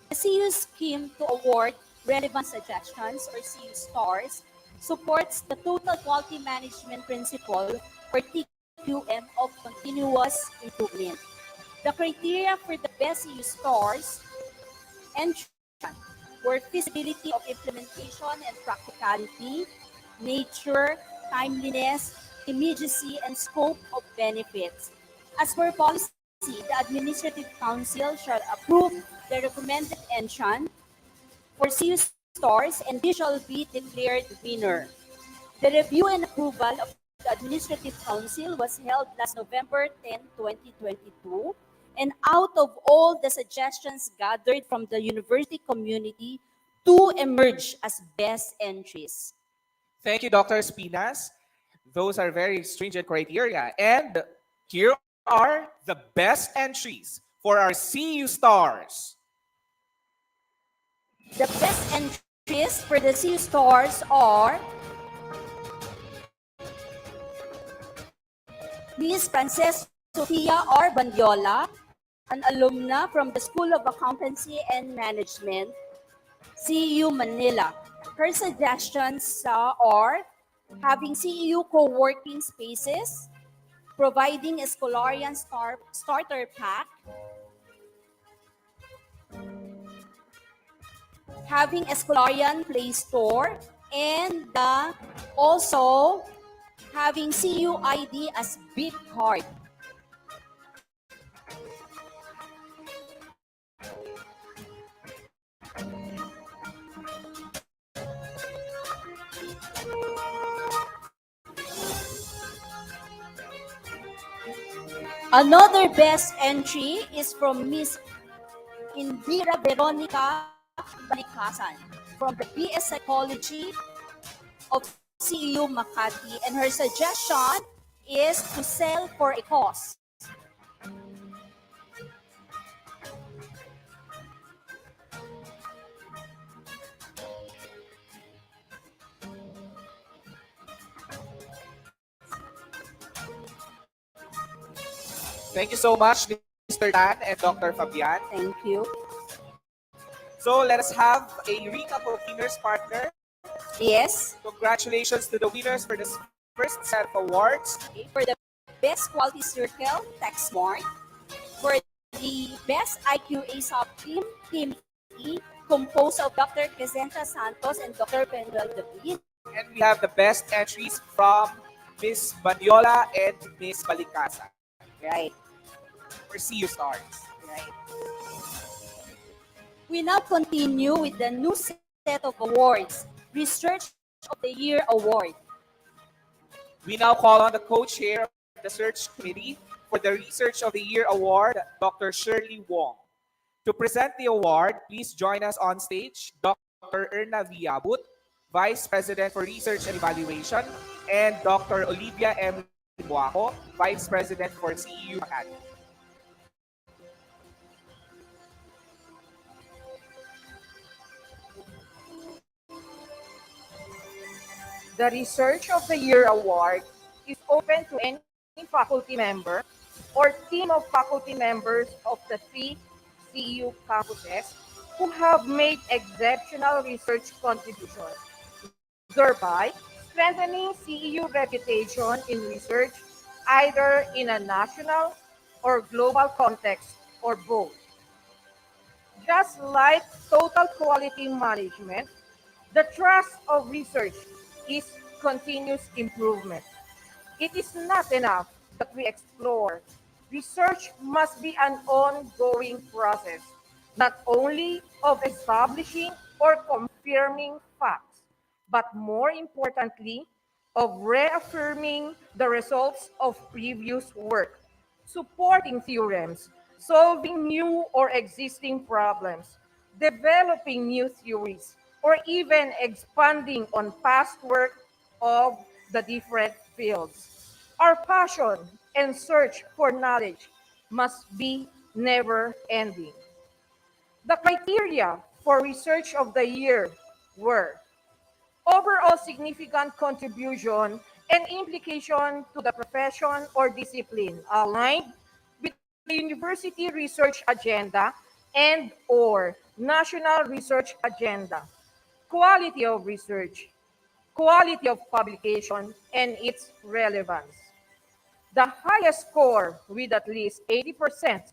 The CU scheme to award relevant suggestions or CU stars supports the total quality management principle for TQM of continuous improvement. The criteria for the best CU stars and were feasibility of implementation and practicality, nature, timeliness, immediacy, and scope of benefits. As per policy, the Administrative Council shall approve the recommended entrant for CU stars and they shall be declared winner. The review and approval of the Administrative Council was held last November 10, 2022, and out of all the suggestions gathered from the university community, two emerge as best entries. Thank you, Dr. Espinas. Those are very stringent criteria. And here are the best entries for our CU stars. The best entries for the CU stars are Ms. Frances Sofia R. Bandiola, an alumna from the School of Accountancy and Management, CEU Manila. Her suggestions are having CEU co-working spaces, providing Escolarian starter pack, having Escolarian Play Store, and also having CU ID as big card. Another best entry is from Miss Indira Veronica Balikasan from the BS Psychology of CEU Makati, and her suggestion is to sell for a cause. Thank you so much, Mr. Tan and Dr. Fabian. Thank you. So let us have a recap of winners, partner. Yes. Congratulations to the winners for this first set of awards. Okay. For the best quality circle, TechSmart. For the best IQA sub-team, Team E, composed of Dr. Crescenta Santos and Dr. Penduel David. And we have the best entries from Miss Bandiola and Miss Balikasa. Right. For CU stars. Right. We now continue with the new set of awards, Research of the Year Award. We now call on the co-chair of the search committee for the Research of the Year Award, Dr. Shirley Wong. To present the award, please join us on stage, Dr. Erna Viabut, Vice President for Research and Evaluation, and Dr. Olivia M. Buaco, Vice President for CEU Makati. The Research of the Year Award is open to any faculty member or team of faculty members of the 3 CEU campuses who have made exceptional research contributions, thereby strengthening CEU reputation in research either in a national or global context or both. Just like total quality management, the trust of research is continuous improvement. It is not enough that we explore. Research must be an ongoing process not only of establishing or confirming facts, but more importantly, of reaffirming the results of previous work, supporting theorems, solving new or existing problems, developing new theories, or even expanding on past work of the different fields. Our passion and search for knowledge must be never ending. The criteria for Research of the Year were overall significant contribution and implication to the profession or discipline aligned with the university research agenda and or national research agenda, quality of research, quality of publication, and its relevance. The highest score with at least 80%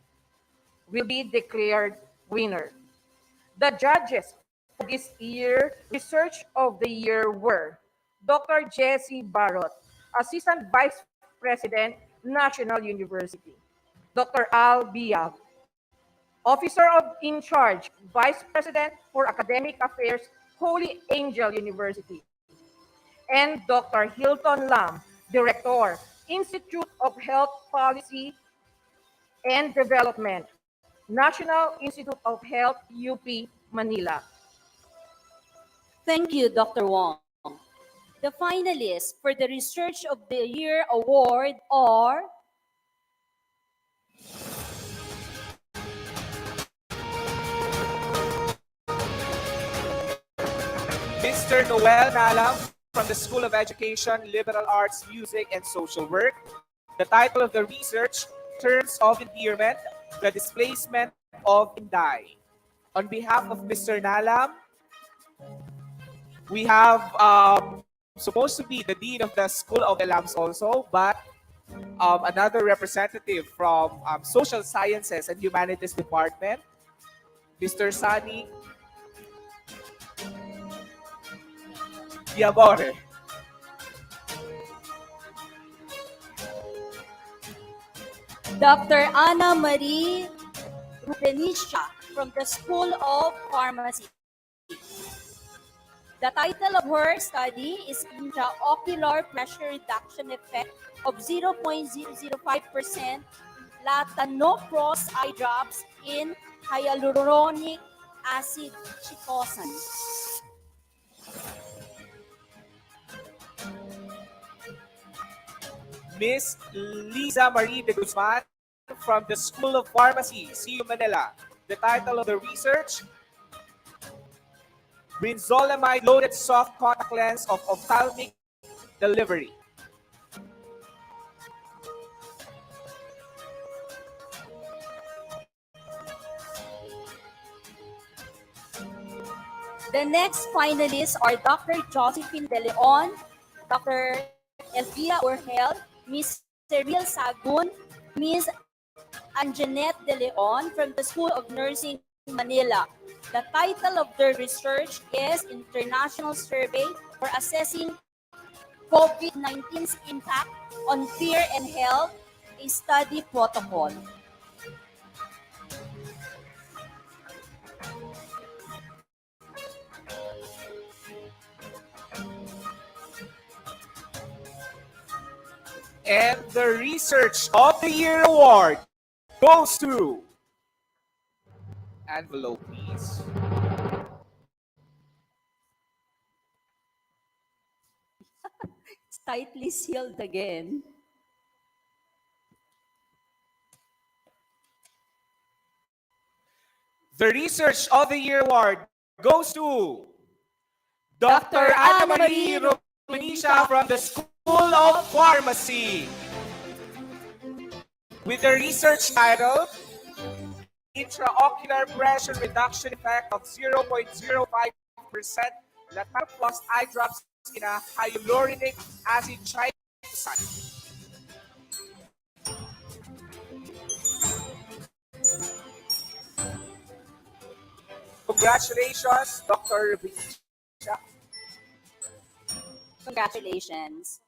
will be declared winner. The judges for this year Research of the Year were Dr. Jessie Barrott, Assistant Vice President, National University; Dr. Al Biab, Officer in Charge, Vice President for Academic Affairs, Holy Angel University; and Dr. Hilton Lam, Director, Institute of Health Policy and Development, National Institute of Health, UP, Manila. Thank you, Dr. Wong. The finalists for the Research of the Year award are Mr. Noel Nalam from the School of Education, Liberal Arts, Music, and Social Work. The title of the research, Terms of Endearment, the Displacement of Inday. On behalf of Mr. Nalam, we have supposed to be the Dean of the School of Elams also, but another representative from Social Sciences and Humanities Department, Mr. Sani Diabore. Dr. Ana Marie Rubenisha from the School of Pharmacy. The title of her study is Intraocular Pressure Reduction Effect of 0.005% latanoprost eye drops in hyaluronic acid chitosan. Miss Liza Marie de Guzman from the School of Pharmacy, CU Manila. The title of the research, Brinzolamide Loaded Soft Contact Lens of Ophthalmic Delivery. The next finalists are Dr. Josephine De Leon, Dr. Elvira Orhel, Ms. Cyril Sagun, Ms. Anjanette De Leon from the School of Nursing, Manila. The title of their research is International Survey for Assessing COVID-19's Impact on Fear and Health, a Study Protocol. And the Research of the Year award goes to envelope, please. It's tightly sealed again. The Research of the Year award goes to Dr. Dr. Ana Ana Marie Marie Rubenisha from the School of Pharmacy, with the research title Intraocular Pressure Reduction Effect of 0.05% latanoprost eye drops in a hyaluronic acid chitosan. Congratulations, Dr. Rubenisha. Congratulations.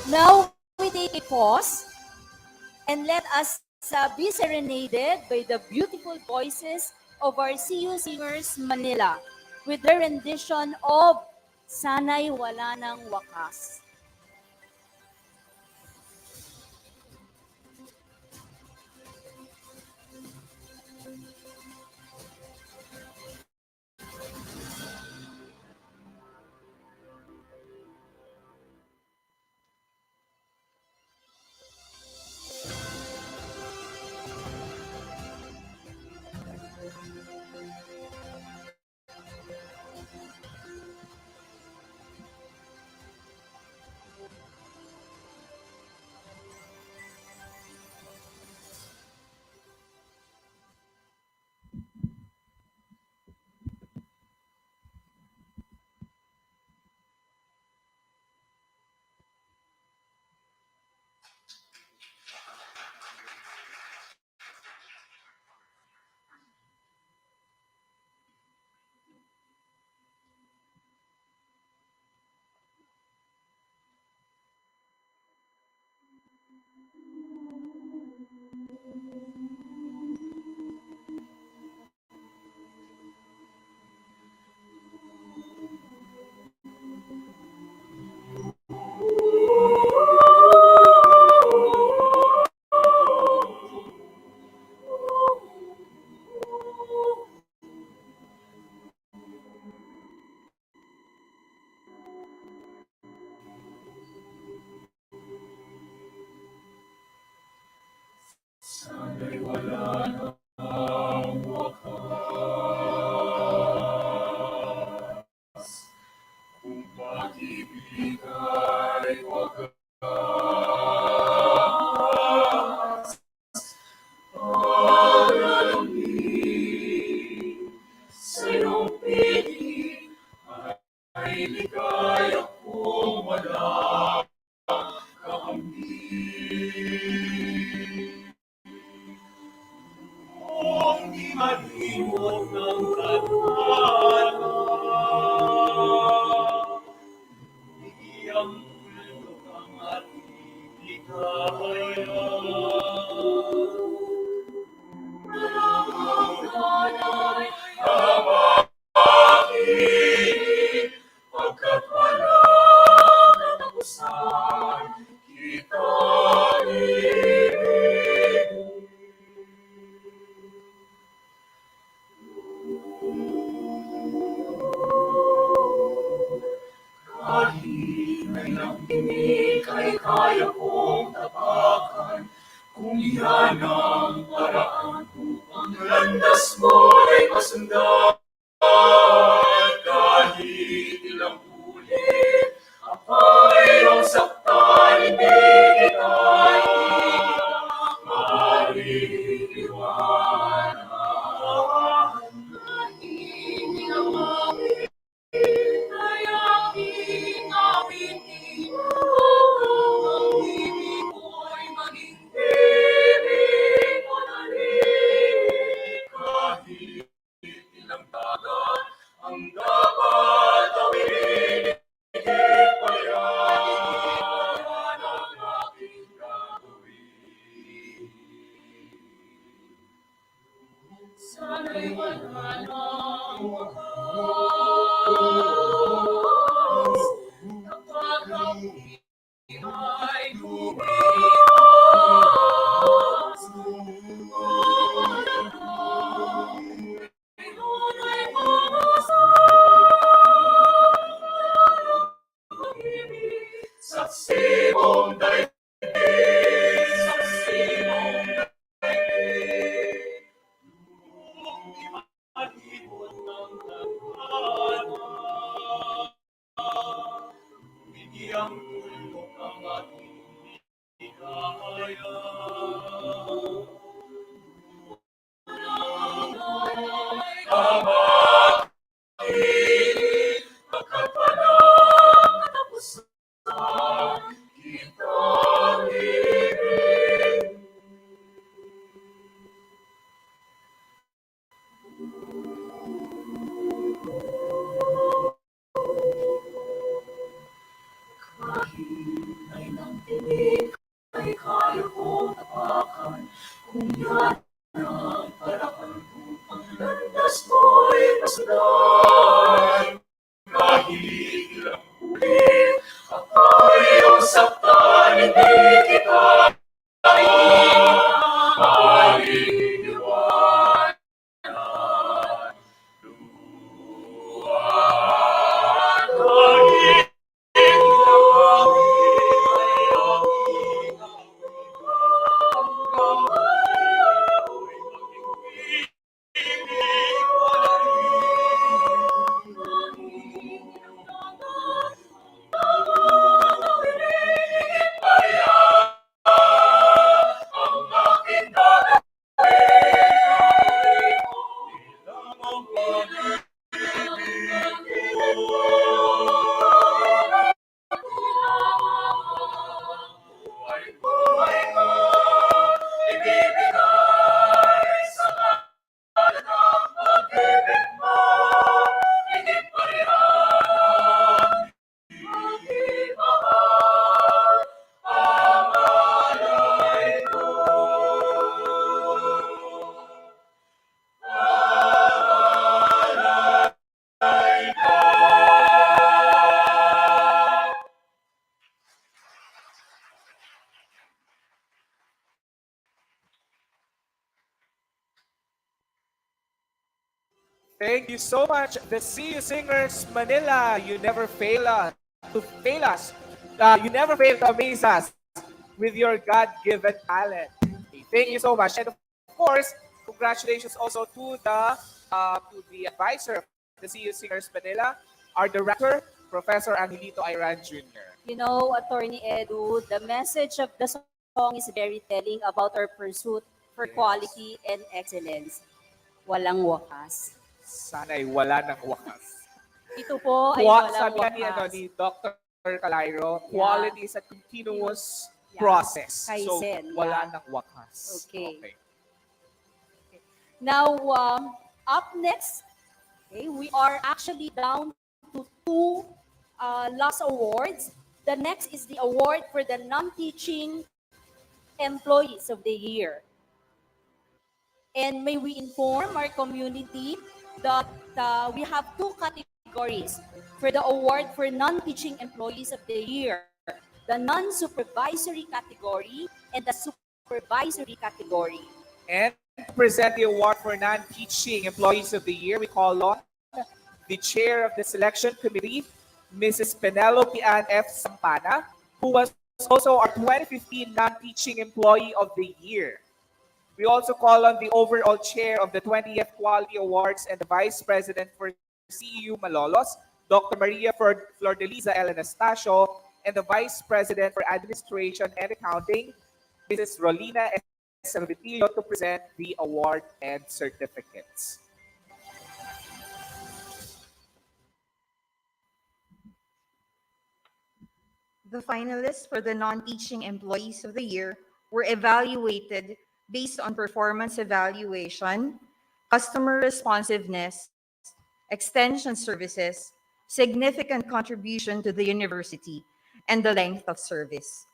Now we take a pause and let us Be serenaded by the beautiful voices of our CU Singers Manila with their rendition of Sana'y Wala Nang Wakas. Sana'y wala nang wakas, kung pag-ibig ay wagas. Pag-alamig sa iyong piling ay ligaya kung wala kahambing. Kung di malimot ng tadhana, bigyan tulog ang ating ligaya. Walang hangganay hawakin, pagkat walang katapusan, kita ibig. Kahit na ilang tinig ay kaya kong tapakan, kung iyan ang paraan upang landas mo ay masundan. Kahit ilang ulit ako iyong saktan, hindi kita maririwanan. Kahit ilang awit ay aking awitin, ang ibig ko'y maging ibig mo na rin. Kahit ilang dagat ang dapat awin, higit pa yan ang aking gagawin. Sana'y wala nang wakas, kapag ang ay lumipas. Ngayon ay pag-ibig, saksi mong daigdig, saksi mong daigdig. Kung di malibot ng tadhana, akong tapakan. Kung yan ang paraan upang landas ko'y masundan. Kahit ilang ulit ako iyong saktan, hindi kita maliliwanan. Kahit Thank you so much, the CU Singers Manila. You never fail to fail us. You never fail to amaze us with your God-given talent. Thank you so much, and of course, congratulations also to the advisor of the CU Singers Manila, our director, Professor Angelito Ayran Jr. You know, Attorney Edu, the message of the song is very telling about our pursuit for quality and excellence. Walang wakas. Sana'y wala ng wakas. Ito po ay walang Sabi nga wakas. ni Dr. Calairo, quality is a continuous Yeah. process. So, Kaizen, wala yeah. ng wakas. Okay. Now, up next, okay, we are actually down to two last awards. The next is the award for the non-teaching employees of the year. And may we inform our community that we have two categories for the award for non-teaching employees of the year. The non-supervisory category and the supervisory category. And to present the award for non-teaching employees of the year, we call on the chair of the selection committee, Mrs. Penelope Ann F. Sampana, who was also our 2015 non-teaching employee of the year. We also call on the overall chair of the 20th Quality Awards and the vice president for CEU Malolos, Dr. Maria Flordeliza L. Anastasio, and the vice president for administration and accounting, Mrs. Rolina S. Salvatillo, to present the award and certificates. The finalists for the non-teaching employees of the year were evaluated based on performance evaluation, customer responsiveness, extension services, significant contribution to the university, and the length of service.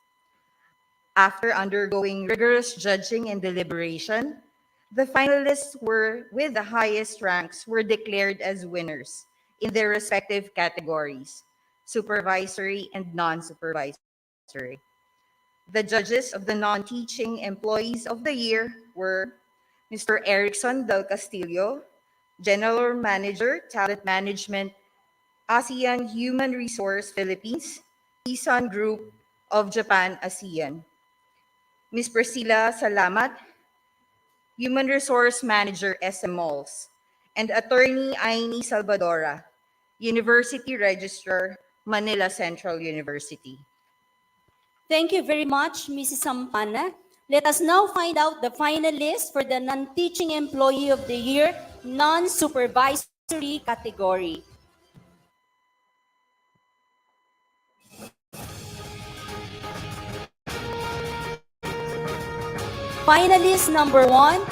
After undergoing rigorous judging and deliberation, the finalists with the highest ranks were declared as winners in their respective categories, supervisory and non-supervisory. The judges of the non-teaching employees of the year were Mr. Erickson Del Castillo, General Manager, Talent Management, ASEAN Human Resource Philippines, Isan Group of Japan ASEAN. Ms. Priscilla Salamat, Human Resource Manager, SM Malls, and Attorney Aini Salvadora, University Registrar, Manila Central University. Thank you very much, Mrs. Sampana. Let us now find out the finalists for the non-teaching employee of the year, non-supervisory category. Finalist number 1,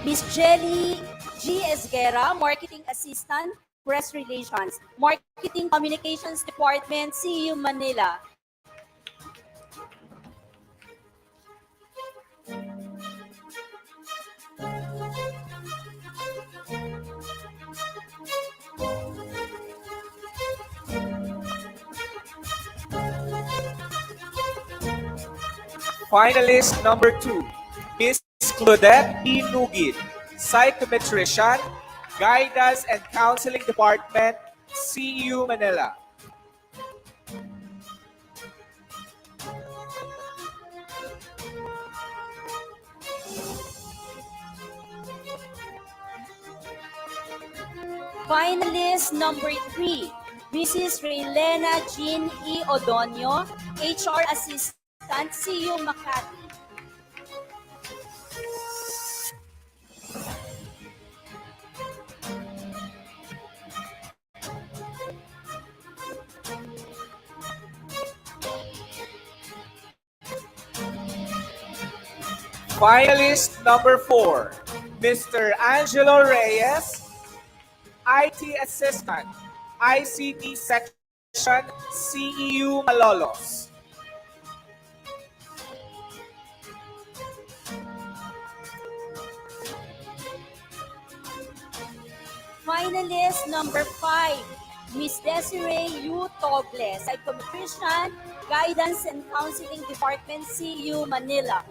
Ms. Jelly G. Esguera, Marketing Assistant, Press Relations, Marketing Communications Department, CU Manila. Finalist number 2, Miss Claudette E. Nugid, Psychometrician, Guidance and Counseling Department, CU Manila. Finalist number 3, Mrs. Raylena Jean E. Odonio, HR Assistant, CU Makati. Finalist number 4, Mr. Angelo Reyes, IT Assistant, ICT Section, CEU Malolos. Finalist number 5, Miss Desiree U. Toble, Psychometrician, Guidance and Counseling Department, CU Manila.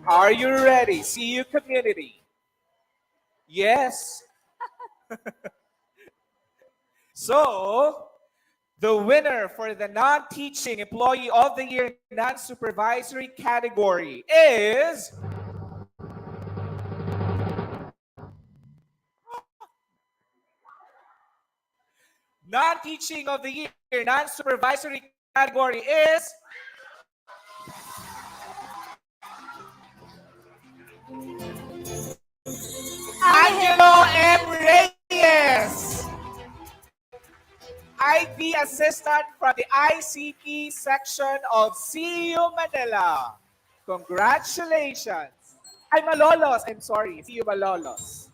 Are you ready, CU community? Yes. So, the winner for the non-teaching employee of the year non-supervisory category is non-teaching of the year non-supervisory category is Angelo M. Reyes, IB Assistant from the ICT section of CU Manila. Congratulations. Ay, Malolos. I'm sorry. CU Malolos.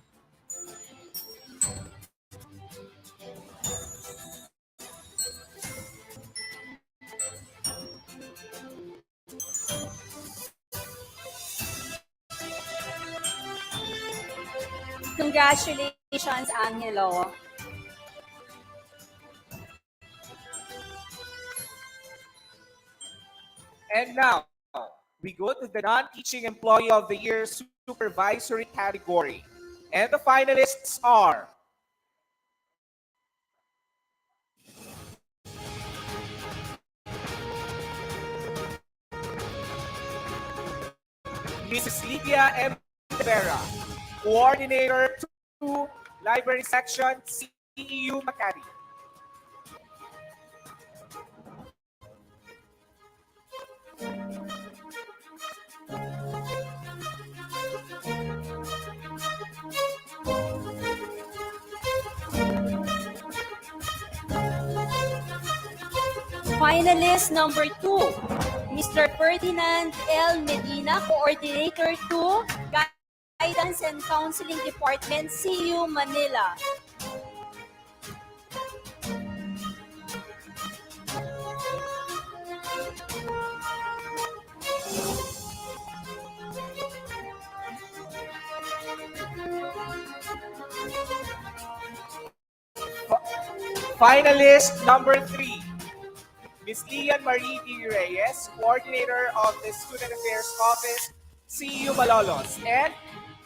Congratulations, Angelo. And now, we go to the non-teaching employee of the year supervisory category. And the finalists are Mrs. Lydia M. Rivera, Coordinator 2, Library Section, CEU Makati. Finalist number 2, Mr. Ferdinand L. Medina, Coordinator 2, Guidance and Counseling Department, CU Manila. Finalist number 3, Ms. Lian Marie D. Reyes, Coordinator of the Student Affairs Office, CEU Malolos. And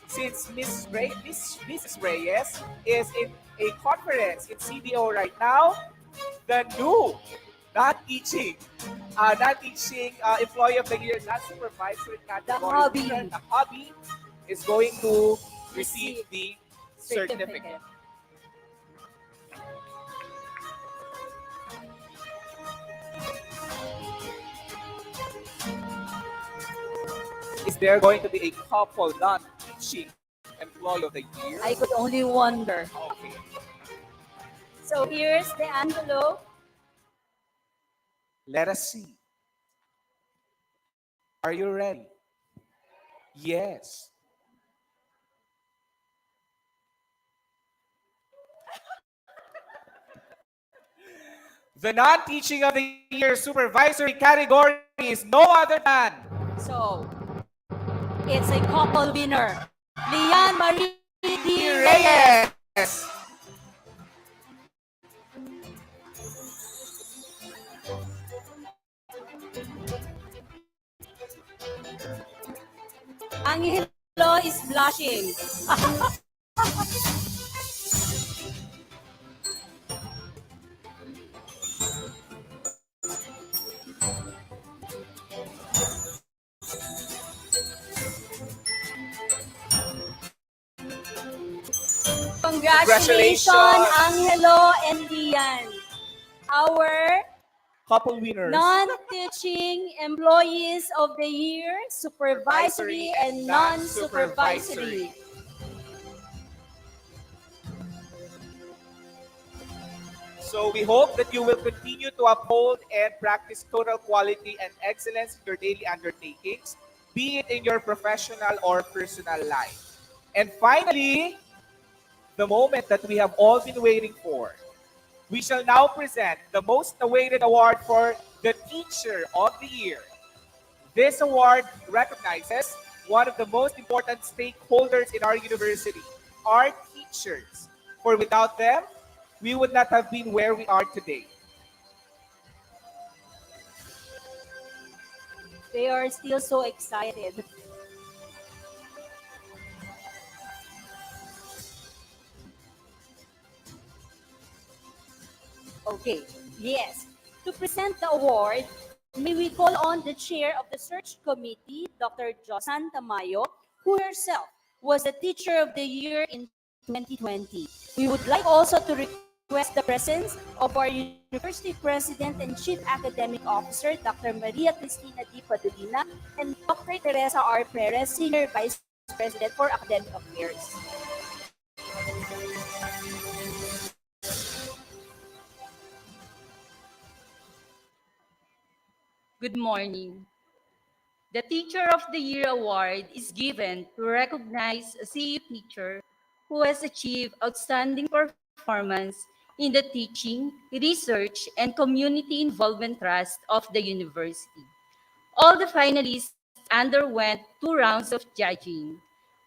since Mrs. Reyes is in a conference in CDO right now, the new non-teaching employee of the year, non-supervisory category, the hobby, is going to receive the certificate. Is there going to be a couple non-teaching employee of the year? I could only wonder. Okay. So here's the envelope. Let us see. Are you ready? Yes. The non-teaching of the year supervisory category is no other than So, it's a couple winner. Lian Marie D. Reyes. Reyes. Angelo is blushing. Congratulations, Congratulations. Angelo and Lian. Our Couple winners. non-teaching employees of the year, supervisory and non-supervisory. So we hope that you will continue to uphold and practice total quality and excellence in your daily undertakings, be it in your professional or personal life. And finally, the moment that we have all been waiting for. We shall now present the most awaited award for the Teacher of the Year. This award recognizes one of the most important stakeholders in our university, our teachers. For without them, we would not have been where we are today. They are still so excited. Okay, yes. To present the award, may we call on the chair of the search committee, Dr. Josan Tamayo, who herself was the Teacher of the Year in 2020. We would like also to request the presence of our University President and Chief Academic Officer, Dr. Maria Cristina D. Padulina, and Dr. Teresa R. Perez, Senior Vice President for Academic Affairs. Good morning. The Teacher of the Year Award is given to recognize a CU teacher who has achieved outstanding performance in the teaching, research, and community involvement trust of the university. All the finalists underwent 2 rounds of judging.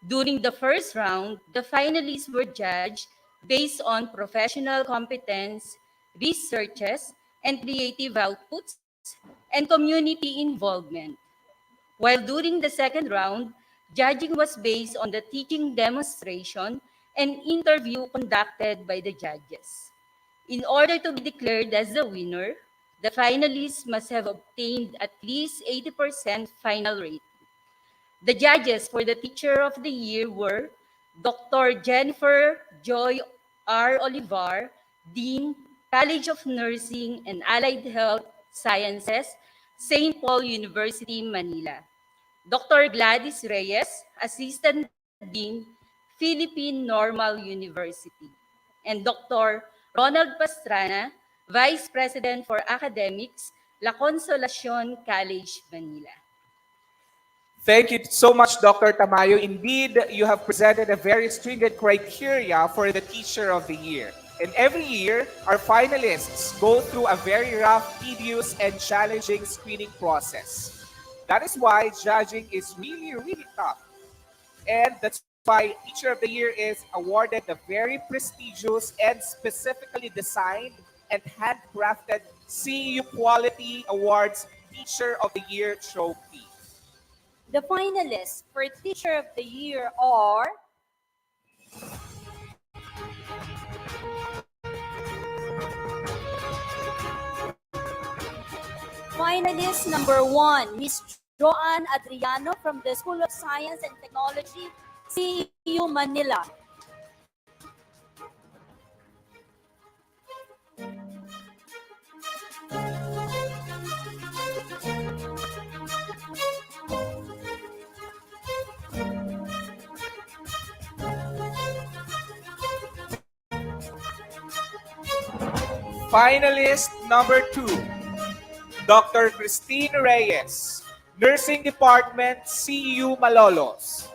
During the first round, the finalists were judged based on professional competence, researches, and creative outputs, and community involvement. While during the second round, judging was based on the teaching demonstration and interview conducted by the judges. In order to be declared as the winner, the finalists must have obtained at least 80% final rating. The judges for the Teacher of the Year were Dr. Jennifer Joy R. Olivar, Dean, College of Nursing and Allied Health Sciences, St. Paul University, Manila. Dr. Gladys Reyes, Assistant Dean, Philippine Normal University. And Dr. Ronald Pastrana, Vice President for Academics, La Consolacion College, Manila. Thank you so much, Dr. Tamayo. Indeed, you have presented a very stringent criteria for the Teacher of the Year. And every year, our finalists go through a very rough, tedious, and challenging screening process. That is why judging is really, really tough. And that's why Teacher of the Year is awarded the very prestigious and specifically designed and handcrafted CU Quality Awards Teacher of the Year trophy. The finalists for Teacher of the Year are finalist number 1, Miss Joanne Adriano from the School of Science and Technology, CU Manila. Finalist number 2, Dr. Christine Reyes, Nursing Department, CU Malolos.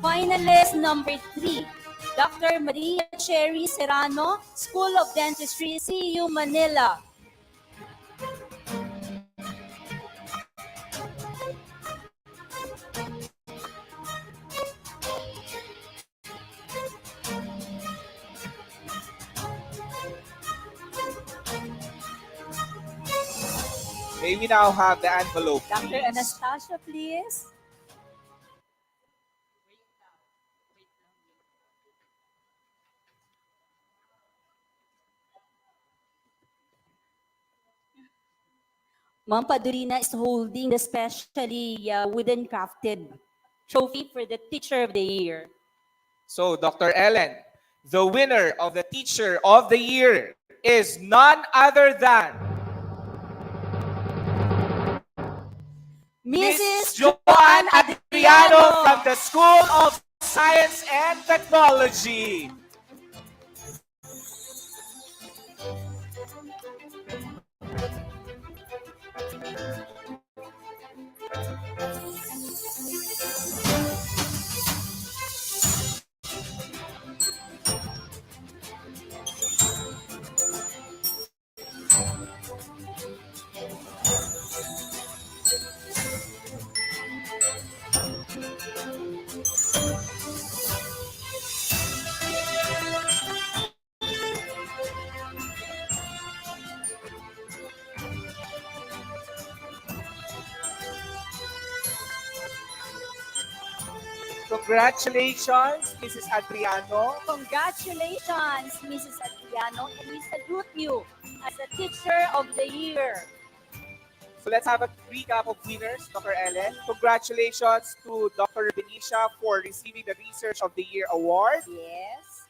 Finalist number 3, Dr. Maria Cherry Serrano, School of Dentistry, CU Manila. May we now have the envelope, Dr. please? Anastasia, please. Ma'am Padurina is holding the specially wooden crafted trophy for the Teacher of the Year. So, Dr. Ellen, the winner of the Teacher of the Year is none other than Mrs. Joanne Adriano from the School of Science and Technology. Congratulations, Mrs. Adriano. Congratulations, Mrs. Adriano, and we salute you as the Teacher of the Year. So let's have a recap of winners, Dr. Ellen. Congratulations to Dr. Benicia for receiving the Research of the Year Award. Yes.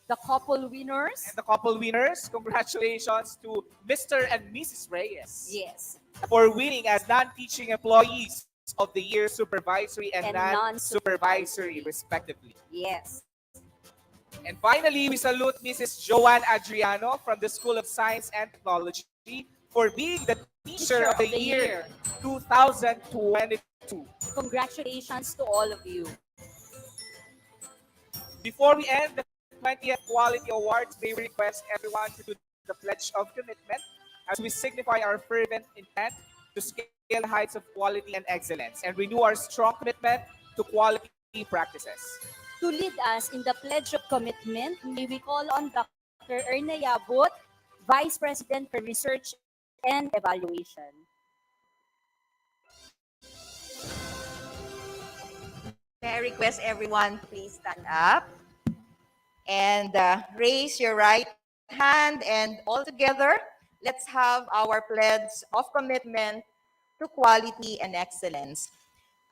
The couple winners. And the couple winners, congratulations to Mr. and Mrs. Reyes Yes. for winning as non-teaching employees of the year, supervisory and, And non-supervisory, non-supervisory. respectively. Yes. And finally, we salute Mrs. Joanne Adriano from the School of Science and Technology for being the Teacher of the Year 2022. Congratulations to all of you. Before we end the 20th Quality Awards, we request everyone to do the Pledge of Commitment as we signify our fervent intent to scale the heights of quality and excellence and renew our strong commitment to quality practices. To lead us in the Pledge of Commitment, may we call on Dr. Erna Yabut, Vice President for Research and Evaluation. May I request everyone please stand up and raise your right hand, and all together, let's have our pledge of commitment to quality and excellence.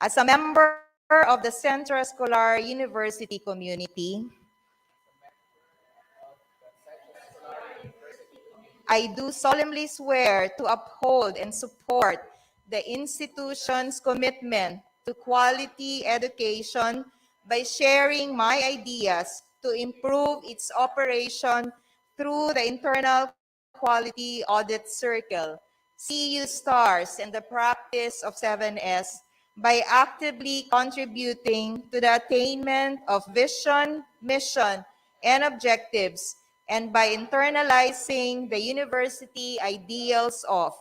As a member of the Centro Escolar University community, I do solemnly swear to uphold and support the institution's commitment to quality education by sharing my ideas to improve its operation through the Internal Quality Audit Circle, CU STARS, and the practice of 7S by actively contributing to the attainment of vision, mission, and objectives, and by internalizing the university ideals of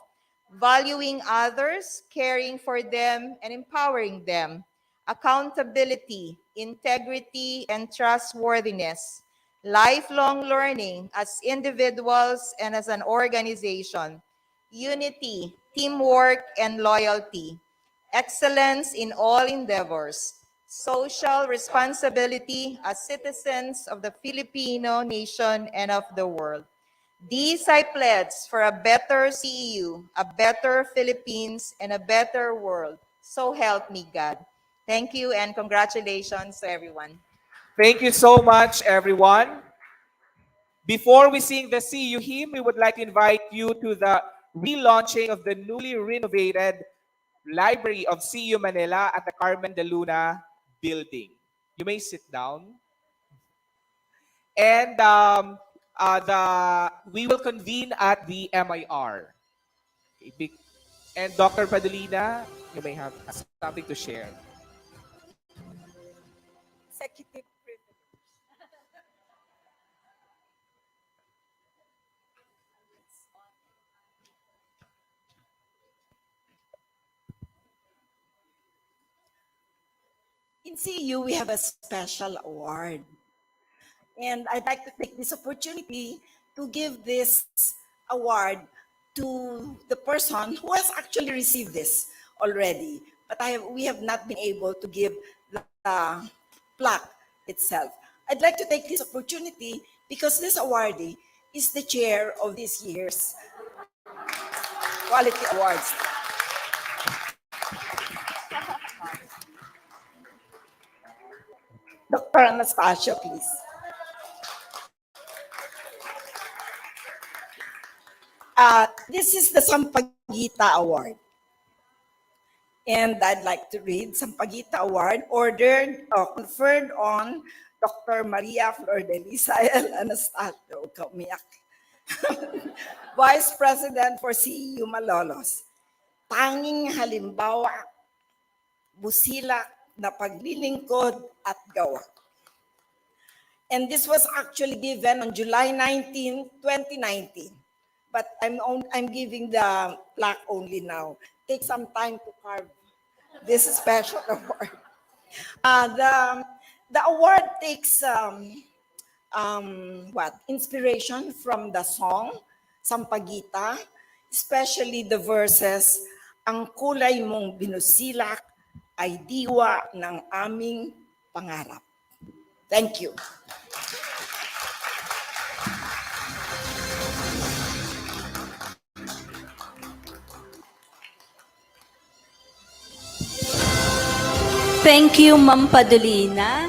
valuing others, caring for them, and empowering them, accountability, integrity, and trustworthiness, lifelong learning as individuals and as an organization, unity, teamwork, and loyalty, excellence in all endeavors, social responsibility as citizens of the Filipino nation and of the world. These I pledge for a better CEU, a better Philippines, and a better world. So help me God. Thank you and congratulations to everyone. Thank you so much, everyone. Before we sing the CU hymn, we would like to invite you to the relaunching of the newly renovated Library of CU Manila at the Carmen de Luna building. You may sit down. And we will convene at the MIR. And Dr. Padolina, you may have something to share. executive privilege. In CU, we have a special award. And I'd like to take this opportunity to give this award to the person who has actually received this already. But we have not been able to give the plaque itself. I'd like to take this opportunity because this awardee is the chair of this year's Quality Awards. Dr. Anastasia, please. This is the Sampaguita Award. And I'd like to read Sampaguita Award conferred on Dr. Maria Flor de Lisael Anastasio Kaumiak, Vice President for CEU Malolos. Tanging halimbawa, busilak na paglilingkod at gawa. And this was actually given on July 19, 2019. But I'm giving the plaque only now. Take some time to carve this special award. The award takes inspiration from the song Sampaguita, especially the verses, ang kulay mong binusilak ay diwa ng aming pangarap. Thank you. Thank you, Ma'am Padolina.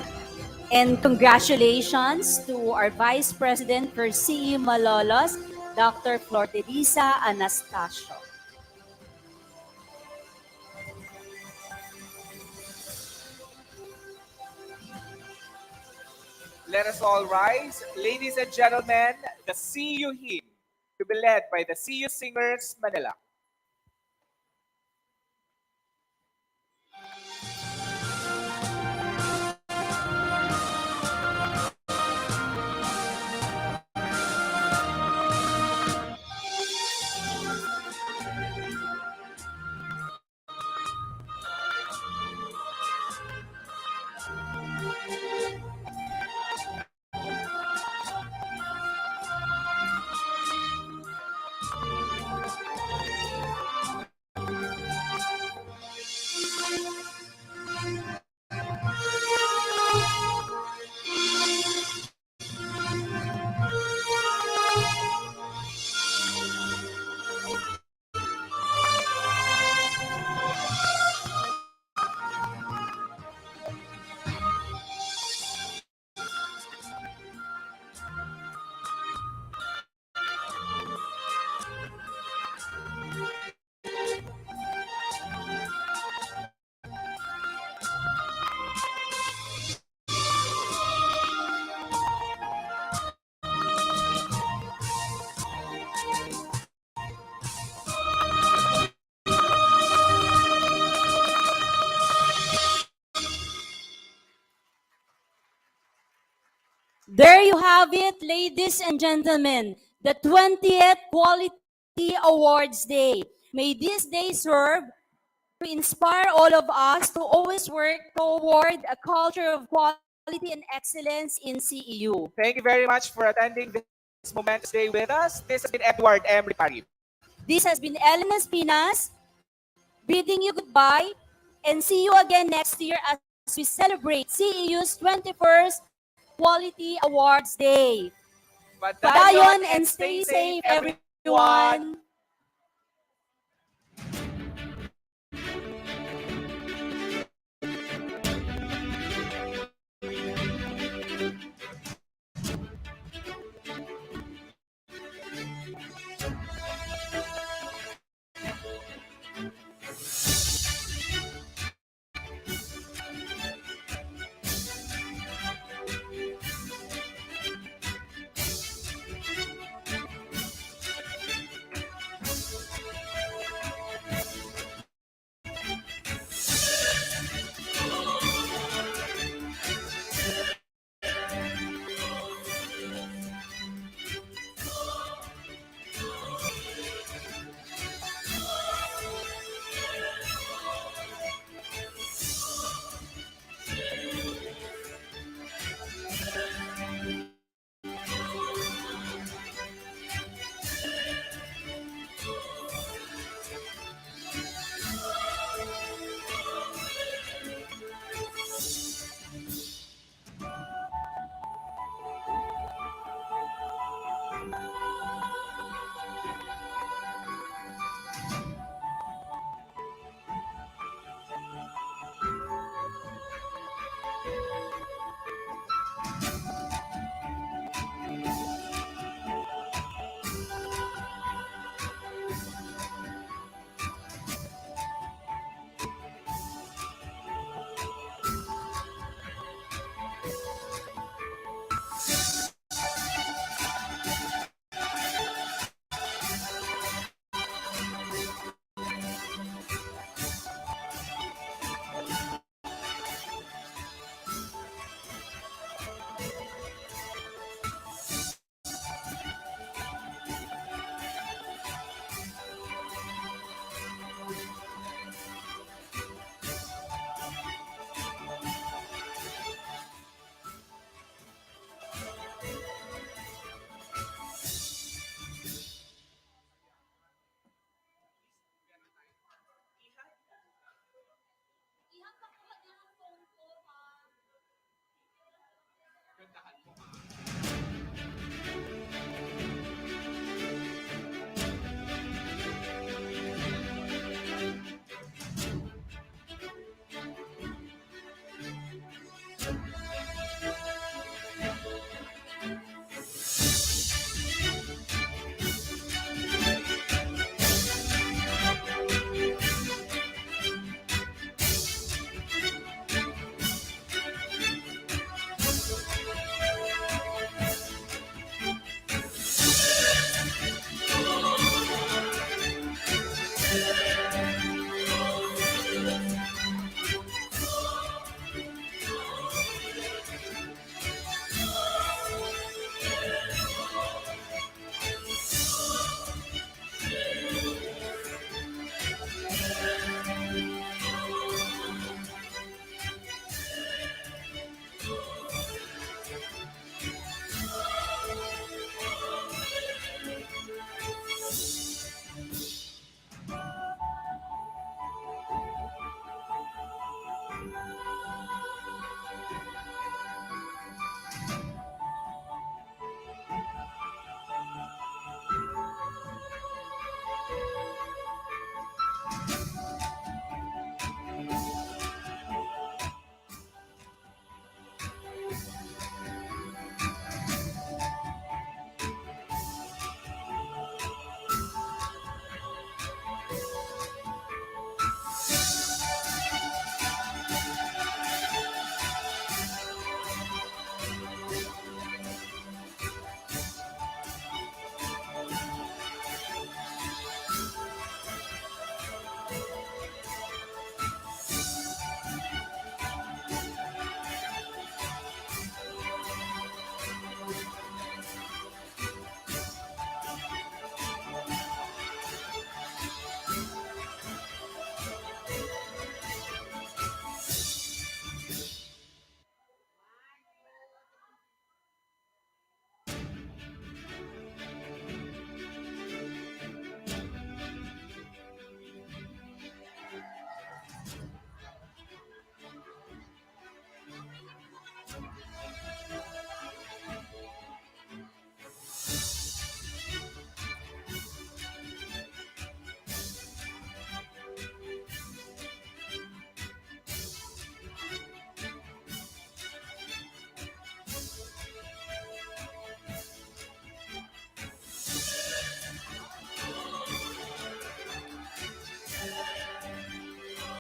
And congratulations to our Vice President for CEU Malolos, Dr. Flor Teresa Anastasio. Let us all rise. Ladies and gentlemen, the CU hymn to be led by the CU Singers, Manila. There you have it, ladies and gentlemen, the 20th Quality Awards Day. May this day serve to inspire all of us to always work toward a culture of quality and excellence in CEU. Thank you very much for attending this momentous day with us. This has been Edward M. Ripari. This has been Ellen Espinas bidding you goodbye and see you again next year as we celebrate CEU's 21st Quality Awards Day. Padayon Padayon and stay safe, everyone.